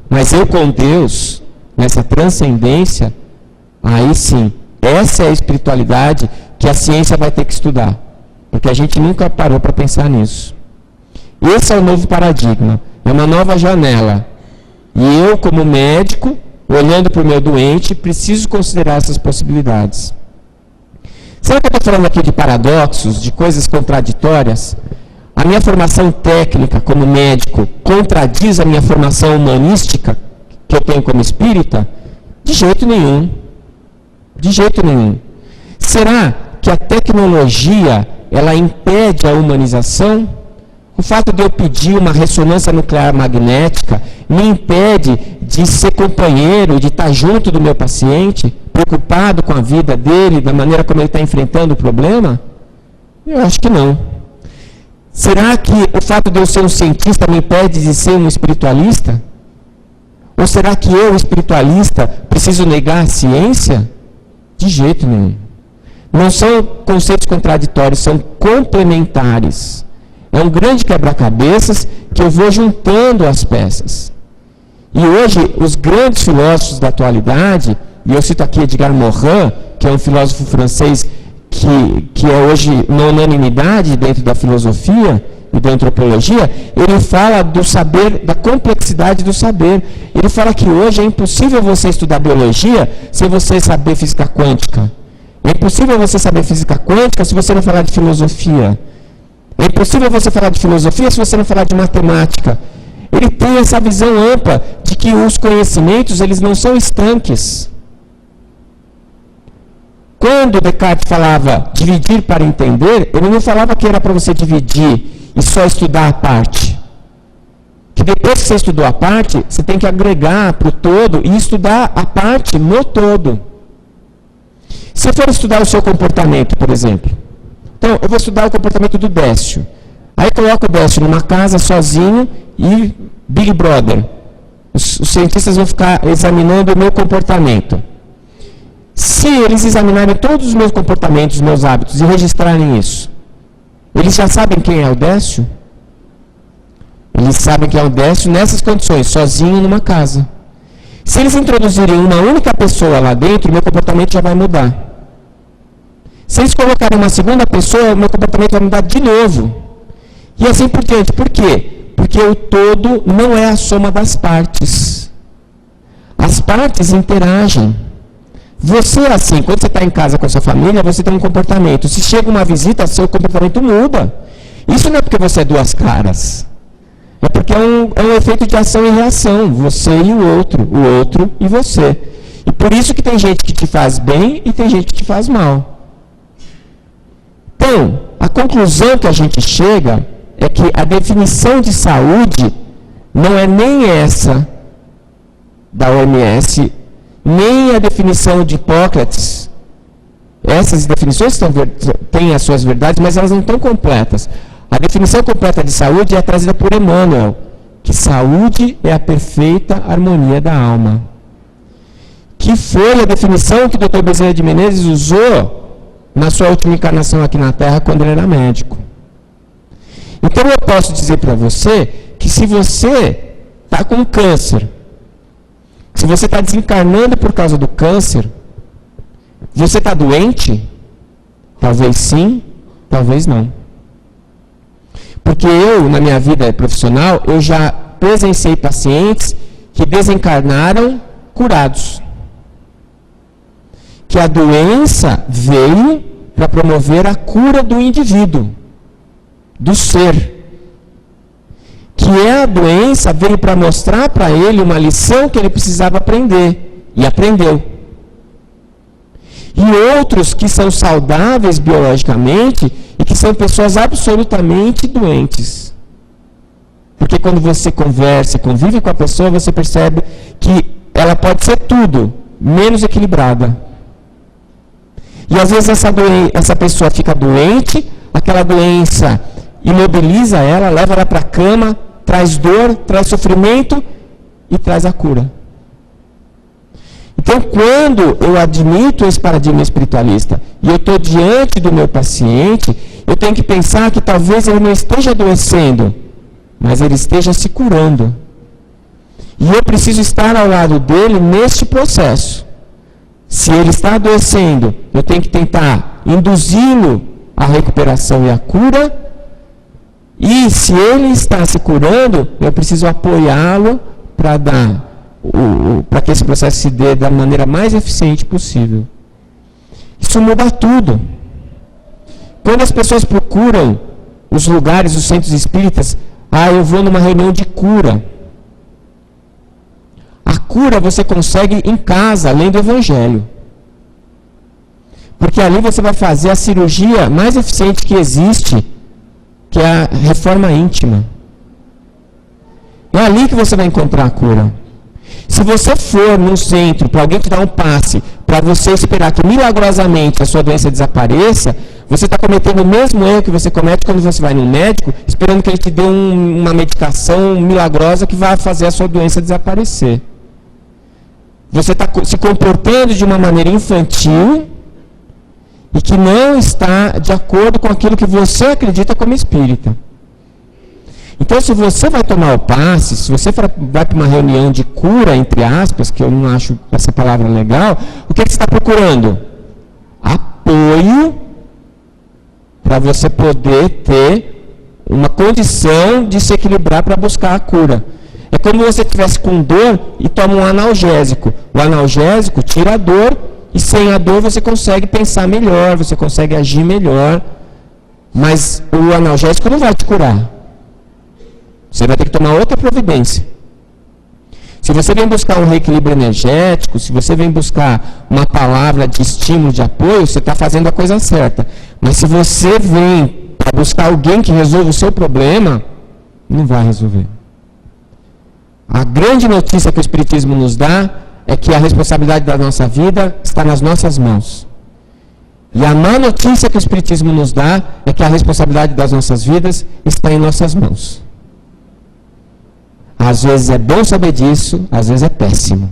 Mas eu com Deus, nessa transcendência, aí sim, essa é a espiritualidade que a ciência vai ter que estudar. Porque a gente nunca parou para pensar nisso. Esse é o novo paradigma, é uma nova janela. E eu, como médico, olhando para o meu doente, preciso considerar essas possibilidades. Será que eu estou falando aqui de paradoxos, de coisas contraditórias? A minha formação técnica como médico contradiz a minha formação humanística que eu tenho como espírita? De jeito nenhum. De jeito nenhum. Será que a tecnologia, ela impede a humanização? O fato de eu pedir uma ressonância nuclear magnética me impede de ser companheiro, de estar junto do meu paciente, preocupado com a vida dele, da maneira como ele está enfrentando o problema? Eu acho que não. Será que o fato de eu ser um cientista me impede de ser um espiritualista? Ou será que eu, espiritualista, preciso negar a ciência? De jeito nenhum. Não são conceitos contraditórios, são complementares. É um grande quebra-cabeças que eu vou juntando as peças. E hoje, os grandes filósofos da atualidade, e eu cito aqui Edgar Morin, que é um filósofo francês que é hoje uma unanimidade dentro da filosofia e da antropologia, ele fala do saber, da complexidade do saber. Ele fala que hoje é impossível você estudar biologia sem você saber física quântica. É impossível você saber física quântica se você não falar de filosofia. É impossível você falar de filosofia se você não falar de matemática. Ele tem essa visão ampla de que os conhecimentos, eles não são estanques. Quando Descartes falava dividir para entender, ele não falava que era para você dividir e só estudar a parte. Que depois que você estudou a parte, você tem que agregar para o todo e estudar a parte no todo. Se eu for estudar o seu comportamento, por exemplo, então eu vou estudar o comportamento do Décio. Aí coloco o Décio numa casa sozinho e Big Brother. Os cientistas vão ficar examinando o meu comportamento. Se eles examinarem todos os meus comportamentos, os meus hábitos e registrarem isso, eles já sabem quem é o Décio? Eles sabem quem é o Décio nessas condições, sozinho numa casa. Se eles introduzirem uma única pessoa lá dentro, meu comportamento já vai mudar. Se eles colocarem uma segunda pessoa, meu comportamento vai mudar de novo. E assim por diante. Por quê? Porque o todo não é a soma das partes. As partes interagem. Você, assim, quando você está em casa com a sua família, você tem um comportamento. Se chega uma visita, seu comportamento muda. Isso não é porque você é duas caras. É porque é um efeito de ação e reação. Você e o outro e você. E por isso que tem gente que te faz bem e tem gente que te faz mal. Então, a conclusão que a gente chega é que a definição de saúde não é nem essa da OMS, nem a definição de Hipócrates. Essas definições têm as suas verdades, mas elas não estão completas. A definição completa de saúde é trazida por Emmanuel, que saúde é a perfeita harmonia da alma. Que foi a definição que o Dr. Bezerra de Menezes usou na sua última encarnação aqui na Terra, quando ele era médico. Então eu posso dizer para você que se você está com câncer, se você está desencarnando por causa do câncer, você está doente? Talvez sim, talvez não. Porque eu, na minha vida profissional, eu já presenciei pacientes que desencarnaram curados. Que a doença veio para promover a cura do indivíduo, do ser. Que a doença veio para mostrar para ele uma lição que ele precisava aprender, e aprendeu. E outros que são saudáveis biologicamente e que são pessoas absolutamente doentes. Porque quando você conversa e convive com a pessoa, você percebe que ela pode ser tudo, menos equilibrada. E às vezes essa pessoa fica doente, aquela doença imobiliza ela, leva ela para a cama, traz dor, traz sofrimento e traz a cura. Então, quando eu admito esse paradigma espiritualista e eu estou diante do meu paciente, eu tenho que pensar que talvez ele não esteja adoecendo, mas ele esteja se curando. E eu preciso estar ao lado dele neste processo. Se ele está adoecendo, eu tenho que tentar induzi-lo à recuperação e à cura. E se ele está se curando, eu preciso apoiá-lo para que esse processo se dê da maneira mais eficiente possível. Isso muda tudo. Quando as pessoas procuram os lugares, os centros espíritas, eu vou numa reunião de cura. A cura você consegue em casa, lendo o Evangelho. Porque ali você vai fazer a cirurgia mais eficiente que existe, que é a reforma íntima. É ali que você vai encontrar a cura. Se você for num centro para alguém te dar um passe, para você esperar que milagrosamente a sua doença desapareça, você está cometendo o mesmo erro que você comete quando você vai no médico, esperando que ele te dê uma medicação milagrosa que vai fazer a sua doença desaparecer. Você está se comportando de uma maneira infantil e que não está de acordo com aquilo que você acredita como espírita. Então, se você vai tomar o passe, se você vai para uma reunião de cura, entre aspas, que eu não acho essa palavra legal, o que você está procurando? Apoio para você poder ter uma condição de se equilibrar para buscar a cura. É como se você estivesse com dor e toma um analgésico. O analgésico tira a dor e sem a dor você consegue pensar melhor, você consegue agir melhor. Mas o analgésico não vai te curar. Você vai ter que tomar outra providência. Se você vem buscar um reequilíbrio energético, se você vem buscar uma palavra de estímulo, de apoio, você está fazendo a coisa certa. Mas se você vem para buscar alguém que resolva o seu problema, não vai resolver. A grande notícia que o Espiritismo nos dá é que a responsabilidade da nossa vida está nas nossas mãos. E a má notícia que o Espiritismo nos dá é que a responsabilidade das nossas vidas está em nossas mãos. Às vezes é bom saber disso, às vezes é péssimo.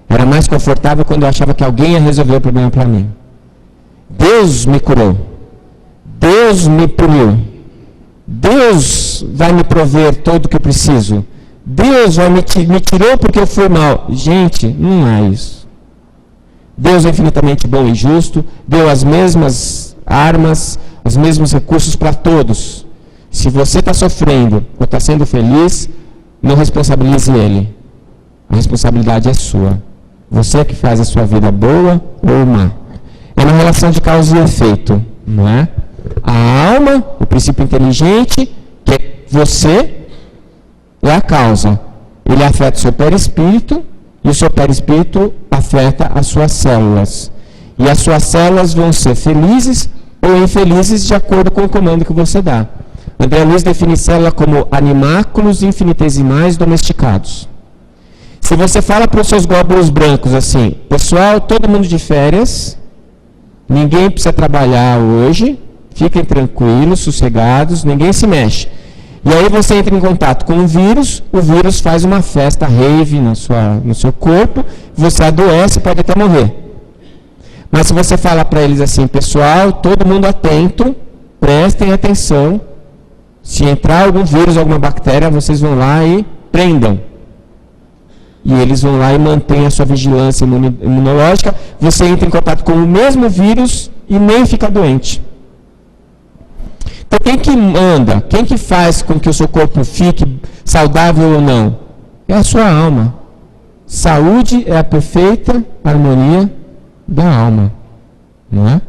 Era mais confortável quando eu achava que alguém ia resolver o problema para mim. Deus me curou. Deus me puniu. Deus vai me prover tudo o que eu preciso. Deus me tirou porque eu fui mal. Gente, não é isso. Deus é infinitamente bom e justo, deu as mesmas armas, os mesmos recursos para todos. Se você está sofrendo ou está sendo feliz, não responsabilize ele. A responsabilidade é sua. Você é que faz a sua vida boa ou má. É uma relação de causa e efeito, não é? A alma, o princípio inteligente, que é você, é a causa. Ele afeta o seu perispírito e o seu perispírito afeta as suas células. E as suas células vão ser felizes ou infelizes de acordo com o comando que você dá. André Luiz define célula como animáculos infinitesimais domesticados. Se você fala para os seus glóbulos brancos assim, pessoal, todo mundo de férias, ninguém precisa trabalhar hoje, fiquem tranquilos, sossegados, ninguém se mexe. E aí você entra em contato com o vírus faz uma festa, rave no seu corpo, você adoece e pode até morrer. Mas se você fala para eles assim, pessoal, todo mundo atento, prestem atenção, se entrar algum vírus, alguma bactéria, vocês vão lá e prendam. E eles vão lá e mantêm a sua vigilância imunológica, você entra em contato com o mesmo vírus e nem fica doente. Então quem que manda, quem que faz com que o seu corpo fique saudável ou não? É a sua alma. Saúde é a perfeita harmonia da alma. Não é?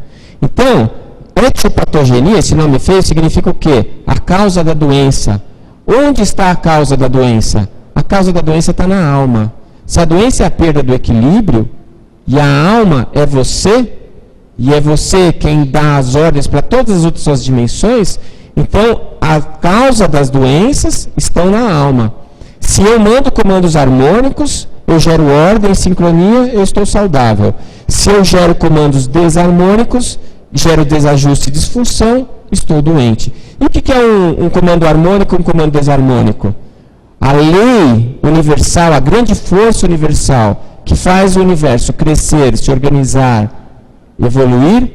Então, etiopatogenia, esse nome feio, significa o quê? A causa da doença. Onde está a causa da doença? A causa da doença está na alma. Se a doença é a perda do equilíbrio, e a alma é você, e é você quem dá as ordens para todas as outras suas dimensões, então a causa das doenças estão na alma. Se eu mando comandos harmônicos, eu gero ordem, sincronia, eu estou saudável. Se eu gero comandos desarmônicos, gero desajuste e disfunção, estou doente. E o que é um comando harmônico e um comando desarmônico? A lei universal, a grande força universal que faz o universo crescer, se organizar, evoluir,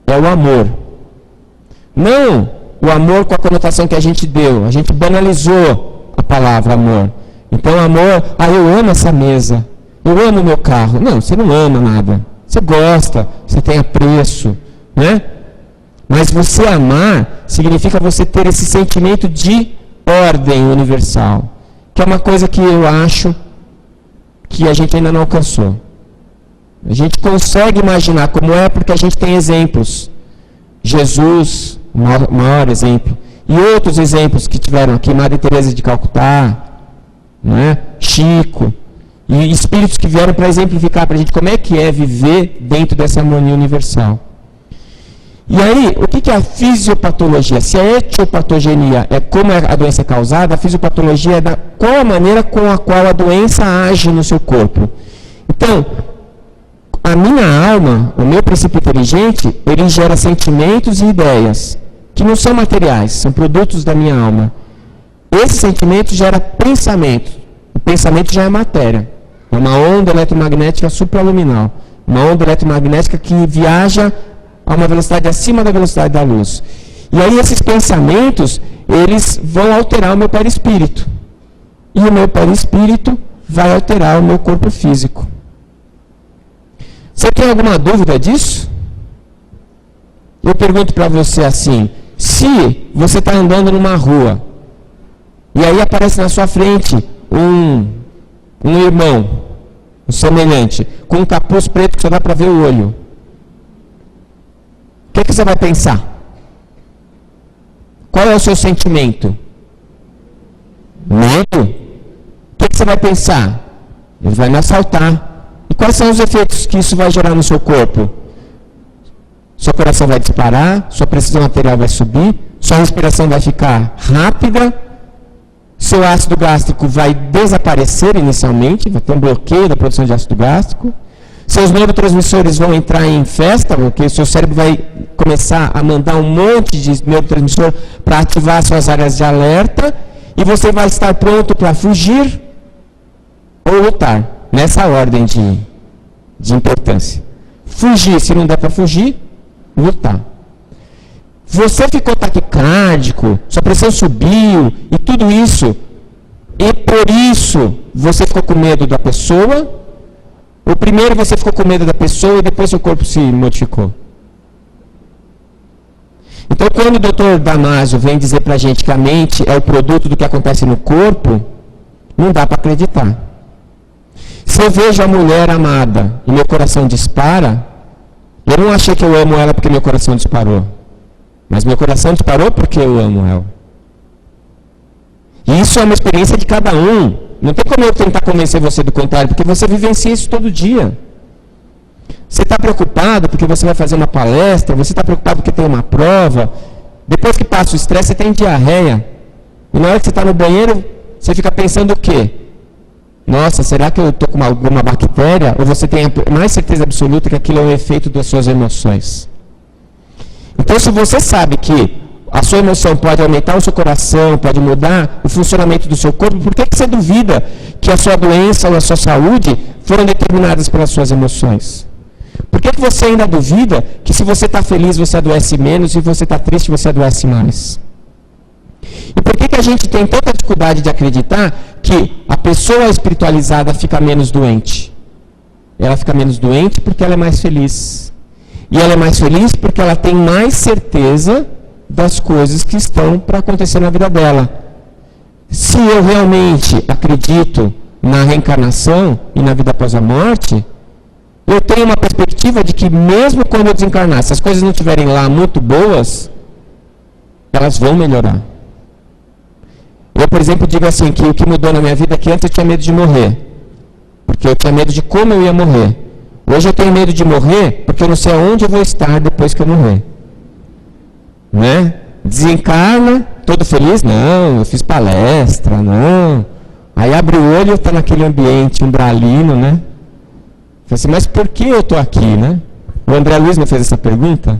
é o amor. Não o amor com a conotação que a gente deu. A gente banalizou a palavra amor. Então amor, eu amo essa mesa, eu amo o meu carro. Não, você não ama nada. Você gosta, você tem apreço, né? Mas você amar significa você ter esse sentimento de ordem universal, que é uma coisa que eu acho que a gente ainda não alcançou. A gente consegue imaginar como é porque a gente tem exemplos. Jesus, o maior exemplo, e outros exemplos que tiveram aqui, Madre Teresa de Calcutá, né? Chico, e espíritos que vieram para exemplificar para a gente como é que é viver dentro dessa harmonia universal. E aí, o que é a fisiopatologia? Se a etiopatogenia é como a doença é causada, a fisiopatologia é qual a maneira com a qual a doença age no seu corpo. Então, a minha alma, o meu princípio inteligente, ele gera sentimentos e ideias, que não são materiais, são produtos da minha alma. Esse sentimento gera pensamento. O pensamento já é matéria. É uma onda eletromagnética supraluminal. Uma onda eletromagnética que viaja a uma velocidade acima da velocidade da luz. E aí esses pensamentos, eles vão alterar o meu perispírito. E o meu perispírito vai alterar o meu corpo físico. Você tem alguma dúvida disso? Eu pergunto para você assim, se você está andando numa rua, e aí aparece na sua frente um irmão, um semelhante, com um capuz preto que só dá para ver o olho, o que você vai pensar? Qual é o seu sentimento? Medo? O que você vai pensar? Ele vai me assaltar. E quais são os efeitos que isso vai gerar no seu corpo? Seu coração vai disparar, sua pressão arterial vai subir, sua respiração vai ficar rápida, seu ácido gástrico vai desaparecer inicialmente, vai ter um bloqueio da produção de ácido gástrico, seus neurotransmissores vão entrar em festa, porque o seu cérebro vai começar a mandar um monte de neurotransmissor para ativar suas áreas de alerta, e você vai estar pronto para fugir ou lutar. Nessa ordem de importância. Fugir, se não der para fugir, lutar. Você ficou taquicárdico, sua pressão subiu e tudo isso, e por isso você ficou com medo da pessoa, ou primeiro você ficou com medo da pessoa e depois seu corpo se modificou? Então, quando o Dr. Damasio vem dizer para a gente que a mente é o produto do que acontece no corpo, não dá para acreditar. Se eu vejo a mulher amada e meu coração dispara, eu não achei que eu amo ela porque meu coração disparou. Mas meu coração disparou porque eu amo ela. E isso é uma experiência de cada um. Não tem como eu tentar convencer você do contrário, porque você vivencia isso todo dia. Você está preocupado porque você vai fazer uma palestra, você está preocupado porque tem uma prova. Depois que passa o estresse, você tem diarreia. E na hora que você está no banheiro, você fica pensando o quê? Nossa, será que eu estou com alguma bactéria? Ou você tem a mais certeza absoluta que aquilo é um efeito das suas emoções? Então, se você sabe que a sua emoção pode aumentar o seu coração, pode mudar o funcionamento do seu corpo, por que você duvida que a sua doença ou a sua saúde foram determinadas pelas suas emoções? Por que você ainda duvida que se você está feliz você adoece menos e se você está triste você adoece mais? E por que a gente tem tanta dificuldade de acreditar que a pessoa espiritualizada fica menos doente? Ela fica menos doente porque ela é mais feliz. E ela é mais feliz porque ela tem mais certeza das coisas que estão para acontecer na vida dela. Se eu realmente acredito na reencarnação e na vida após a morte, eu tenho uma perspectiva de que mesmo quando eu desencarnar, se as coisas não estiverem lá muito boas, elas vão melhorar. Eu, por exemplo, digo assim, que o que mudou na minha vida é que antes eu tinha medo de morrer. Porque eu tinha medo de como eu ia morrer. Hoje eu tenho medo de morrer porque eu não sei aonde eu vou estar depois que eu morrer. Né? Desencarna, todo feliz? Não, eu fiz palestra, não. Aí abre o olho e está naquele ambiente umbralino, né? Assim, mas por que eu estou aqui, né? O André Luiz me fez essa pergunta?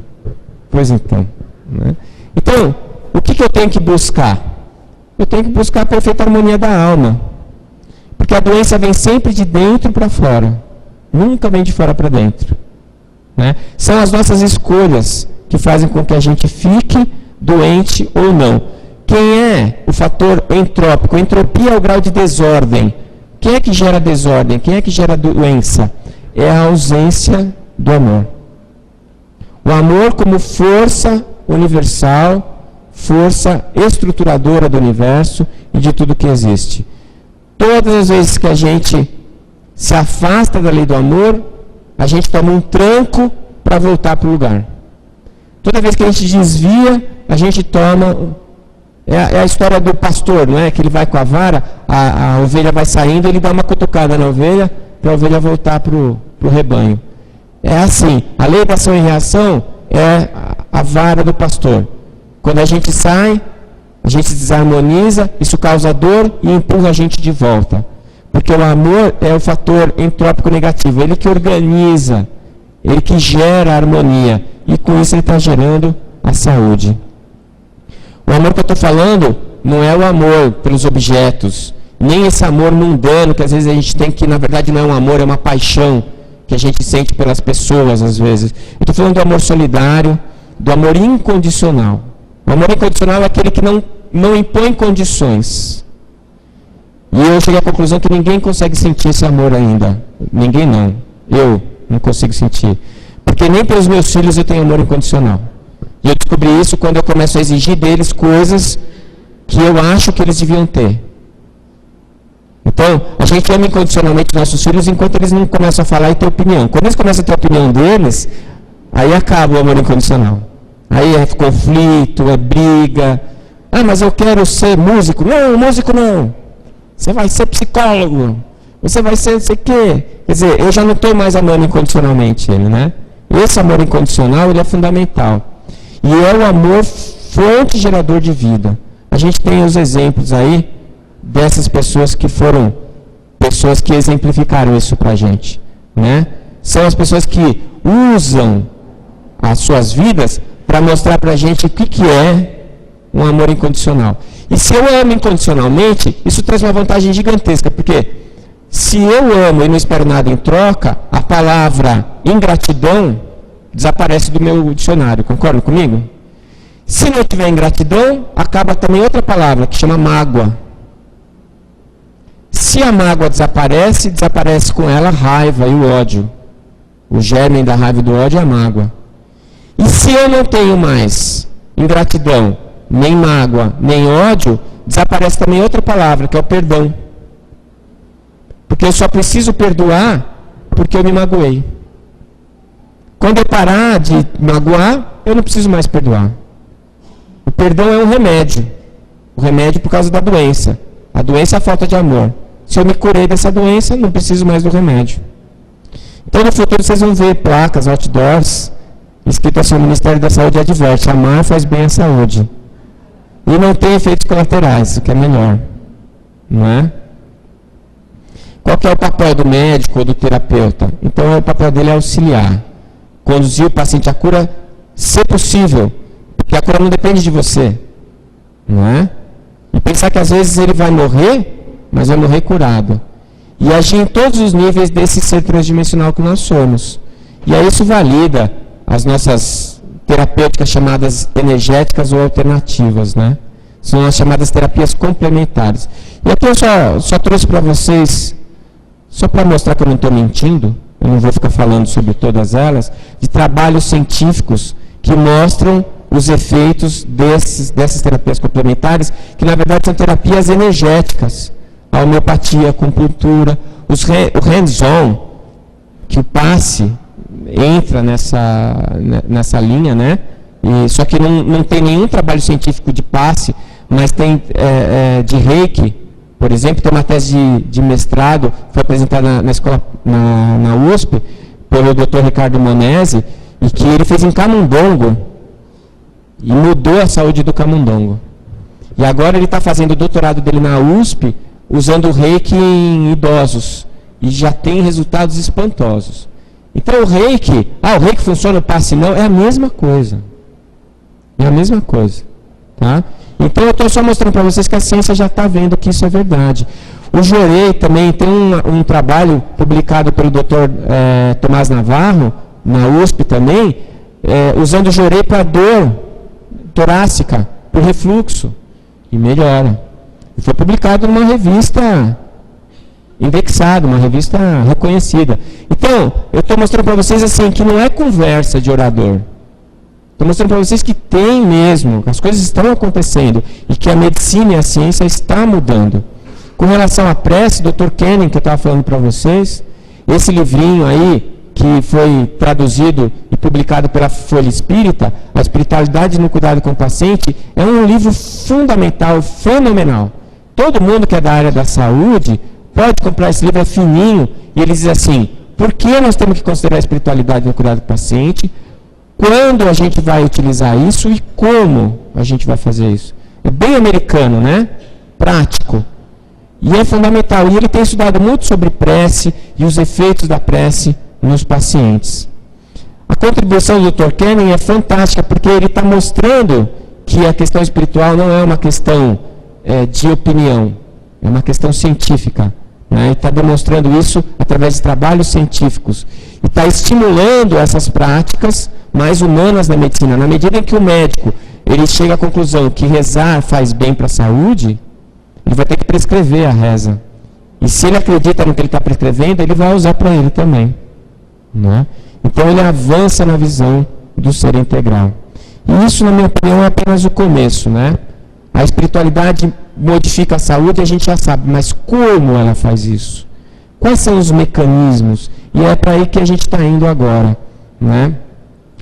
Pois então. Né? Então, o que eu tenho que buscar? Eu tenho que buscar a perfeita harmonia da alma. Porque a doença vem sempre de dentro para fora. Nunca vem de fora para dentro. Né? São as nossas escolhas que fazem com que a gente fique doente ou não. Quem é o fator entrópico? A entropia é o grau de desordem. Quem é que gera desordem? Quem é que gera doença? É a ausência do amor. O amor como força universal, força estruturadora do universo e de tudo que existe. Todas as vezes que a gente se afasta da lei do amor, a gente toma um tranco para voltar para o lugar. Toda vez que a gente desvia, a gente toma... É a história do pastor, não é? Que ele vai com a vara, a ovelha vai saindo, ele dá uma cutucada na ovelha para a ovelha voltar para o rebanho. É assim, a lei da ação e reação é a vara do pastor. Quando a gente sai, a gente se desarmoniza, isso causa dor e empurra a gente de volta. Porque o amor é o fator entrópico negativo, ele que organiza, ele que gera a harmonia. E com isso ele está gerando a saúde. O amor que eu estou falando não é o amor pelos objetos, nem esse amor mundano que às vezes a gente tem que, na verdade, não é um amor, é uma paixão que a gente sente pelas pessoas às vezes. Eu estou falando do amor solidário, do amor incondicional. O amor incondicional é aquele que não impõe condições. E eu cheguei à conclusão que ninguém consegue sentir esse amor ainda. Ninguém não. Eu não consigo sentir. Porque nem pelos meus filhos eu tenho amor incondicional. E eu descobri isso quando eu começo a exigir deles coisas que eu acho que eles deviam ter. Então, a gente ama incondicionalmente os nossos filhos enquanto eles não começam a falar e ter opinião. Quando eles começam a ter a opinião deles, aí acaba o amor incondicional. Aí é conflito, é briga. Ah, mas eu quero ser músico. Não, músico não. Você vai ser psicólogo. Você vai ser não sei o quê. Quer dizer, eu já não estou mais amando incondicionalmente ele, né? Esse amor incondicional, ele é fundamental. E é o amor fonte gerador de vida. A gente tem os exemplos aí dessas pessoas que foram pessoas que exemplificaram isso para a gente, né? São as pessoas que usam as suas vidas para mostrar para a gente o que é um amor incondicional. E se eu amo incondicionalmente, isso traz uma vantagem gigantesca, porque se eu amo e não espero nada em troca, a palavra ingratidão desaparece do meu dicionário, concordam comigo? Se não tiver ingratidão, acaba também outra palavra, que chama mágoa. Se a mágoa desaparece, desaparece com ela a raiva e o ódio. O germe da raiva e do ódio é a mágoa. E se eu não tenho mais ingratidão, nem mágoa, nem ódio, desaparece também outra palavra, que é o perdão. Porque eu só preciso perdoar porque eu me magoei. Quando eu parar de magoar, eu não preciso mais perdoar. O perdão é um remédio. O remédio por causa da doença. A doença é a falta de amor. Se eu me curei dessa doença, não preciso mais do remédio. Então, no futuro, vocês vão ver placas, outdoors, escrito assim: o Ministério da Saúde adverte: amar faz bem à saúde. E não tem efeitos colaterais, o que é melhor. Não é? Qual que é o papel do médico ou do terapeuta? Então, o papel dele é auxiliar. Conduzir o paciente à cura, se possível. Porque a cura não depende de você. Não é? E pensar que às vezes ele vai morrer, mas vai morrer curado. E agir em todos os níveis desse ser transdimensional que nós somos. E aí isso valida as nossas terapêuticas chamadas energéticas ou alternativas, né? São as chamadas terapias complementares. E aqui eu só trouxe para vocês, só para mostrar que eu não estou mentindo, eu não vou ficar falando sobre todas elas, de trabalhos científicos que mostram os efeitos dessas terapias complementares, que na verdade são terapias energéticas. A homeopatia, a acupuntura, o hands-on, que o passe entra nessa linha, né? E, só que não tem nenhum trabalho científico de passe, mas tem de reiki, por exemplo. Tem uma tese de mestrado, foi apresentada na escola, na USP, pelo Dr. Ricardo Monesi, e que ele fez em camundongo, e mudou a saúde do camundongo. E agora ele está fazendo o doutorado dele na USP, usando o reiki em idosos, e já tem resultados espantosos. Então o reiki funciona, o passe não, é a mesma coisa. É a mesma coisa. Tá? Então eu estou só mostrando para vocês que a ciência já está vendo que isso é verdade. O Jorei também tem um trabalho publicado pelo Dr. Tomás Navarro, na USP também, usando o Jorei para dor torácica, por refluxo, e melhora. E foi publicado numa revista indexada, uma revista reconhecida. Então, eu estou mostrando para vocês assim, que não é conversa de orador. Estou mostrando para vocês que tem mesmo, que as coisas estão acontecendo e que a medicina e a ciência está mudando. Com relação à prece, Dr. Kennan, que eu estava falando para vocês, esse livrinho aí, que foi traduzido e publicado pela Folha Espírita, A Espiritualidade no Cuidado com o Paciente, é um livro fundamental, fenomenal. Todo mundo que é da área da saúde pode comprar esse livro, é fininho, e ele diz assim: por que nós temos que considerar a espiritualidade no cuidado do paciente, quando a gente vai utilizar isso e como a gente vai fazer isso. É bem americano, né? Prático. E é fundamental. E ele tem estudado muito sobre prece e os efeitos da prece nos pacientes. A contribuição do Dr. Kennan é fantástica, porque ele está mostrando que a questão espiritual não é uma questão de opinião, é uma questão científica. Né? E está demonstrando isso através de trabalhos científicos. E está estimulando essas práticas mais humanas na medicina. Na medida em que o médico ele chega à conclusão que rezar faz bem para a saúde, ele vai ter que prescrever a reza. E se ele acredita no que ele está prescrevendo, ele vai usar para ele também. Né? Então ele avança na visão do ser integral. E isso, na minha opinião, é apenas o começo. Né? A espiritualidade modifica a saúde, a gente já sabe, mas como ela faz isso? Quais são os mecanismos? E é para aí que a gente está indo agora. Né?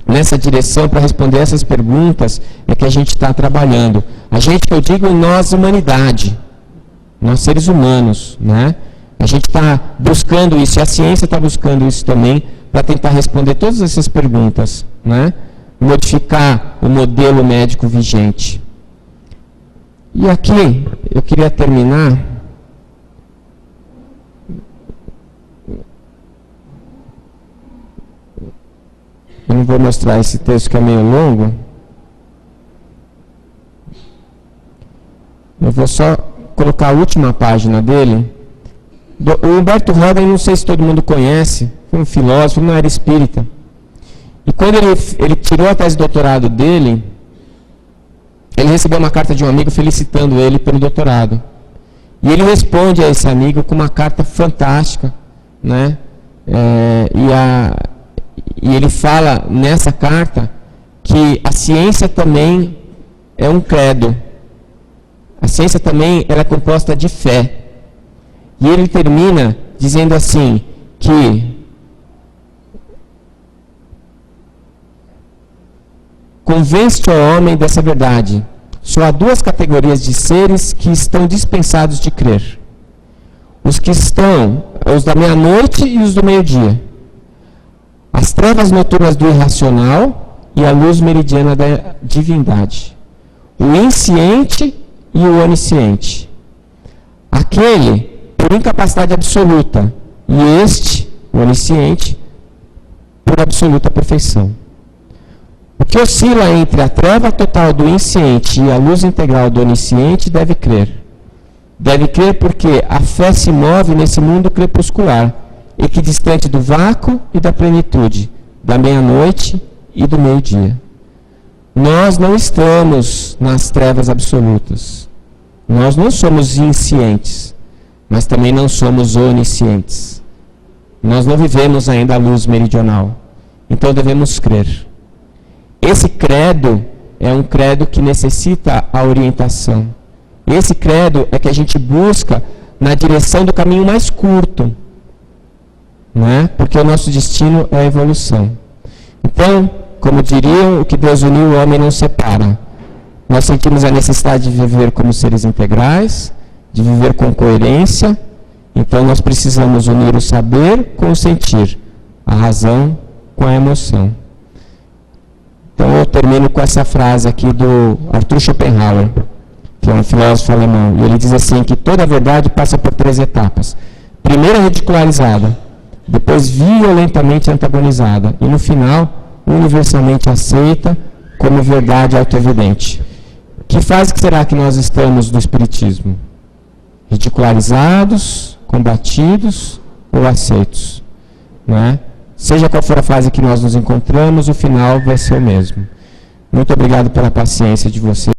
Nessa direção, para responder essas perguntas, é que a gente está trabalhando. A gente, que eu digo, nós, humanidade, nós seres humanos, né? A gente está buscando isso, e a ciência está buscando isso também, para tentar responder todas essas perguntas, né? Modificar o modelo médico vigente. E aqui, eu queria terminar eu não vou mostrar esse texto que é meio longo. Eu vou só colocar a última página dele. O Humberto Roden, não sei se todo mundo conhece, foi um filósofo, não era espírita. E quando ele tirou a tese de doutorado dele, ele recebeu uma carta de um amigo felicitando ele pelo doutorado. E ele responde a esse amigo com uma carta fantástica, né? E ele fala nessa carta que a ciência também é um credo. A ciência também ela é composta de fé. E ele termina dizendo assim, que convence o homem dessa verdade. Só há duas categorias de seres que estão dispensados de crer. Os da meia-noite e os do meio-dia. As trevas noturnas do irracional e a luz meridiana da divindade. O insciente e o onisciente. Aquele por incapacidade absoluta e este, o onisciente, por absoluta perfeição. O que oscila entre a treva total do insciente e a luz integral do onisciente deve crer. Deve crer porque a fé se move nesse mundo crepuscular, equidistante do vácuo e da plenitude, da meia-noite e do meio-dia. Nós não estamos nas trevas absolutas. Nós não somos inscientes, mas também não somos oniscientes. Nós não vivemos ainda a luz meridional. Então devemos crer. Esse credo é um credo que necessita a orientação. Esse credo é que a gente busca na direção do caminho mais curto, né? Porque o nosso destino é a evolução. Então, como diriam, o que Deus uniu, o homem não separa. Nós sentimos a necessidade de viver como seres integrais, de viver com coerência. Então, nós precisamos unir o saber com o sentir, a razão com a emoção. Então, eu termino com essa frase aqui do Arthur Schopenhauer, que é um filósofo alemão. E ele diz assim, que toda a verdade passa por 3 etapas. Primeiro, ridicularizada. Depois, violentamente antagonizada. E, no final, universalmente aceita como verdade autoevidente. Que fase que será que nós estamos no Espiritismo? Ridicularizados, combatidos ou aceitos? Não é? Seja qual for a fase que nós nos encontramos, o final vai ser o mesmo. Muito obrigado pela paciência de vocês.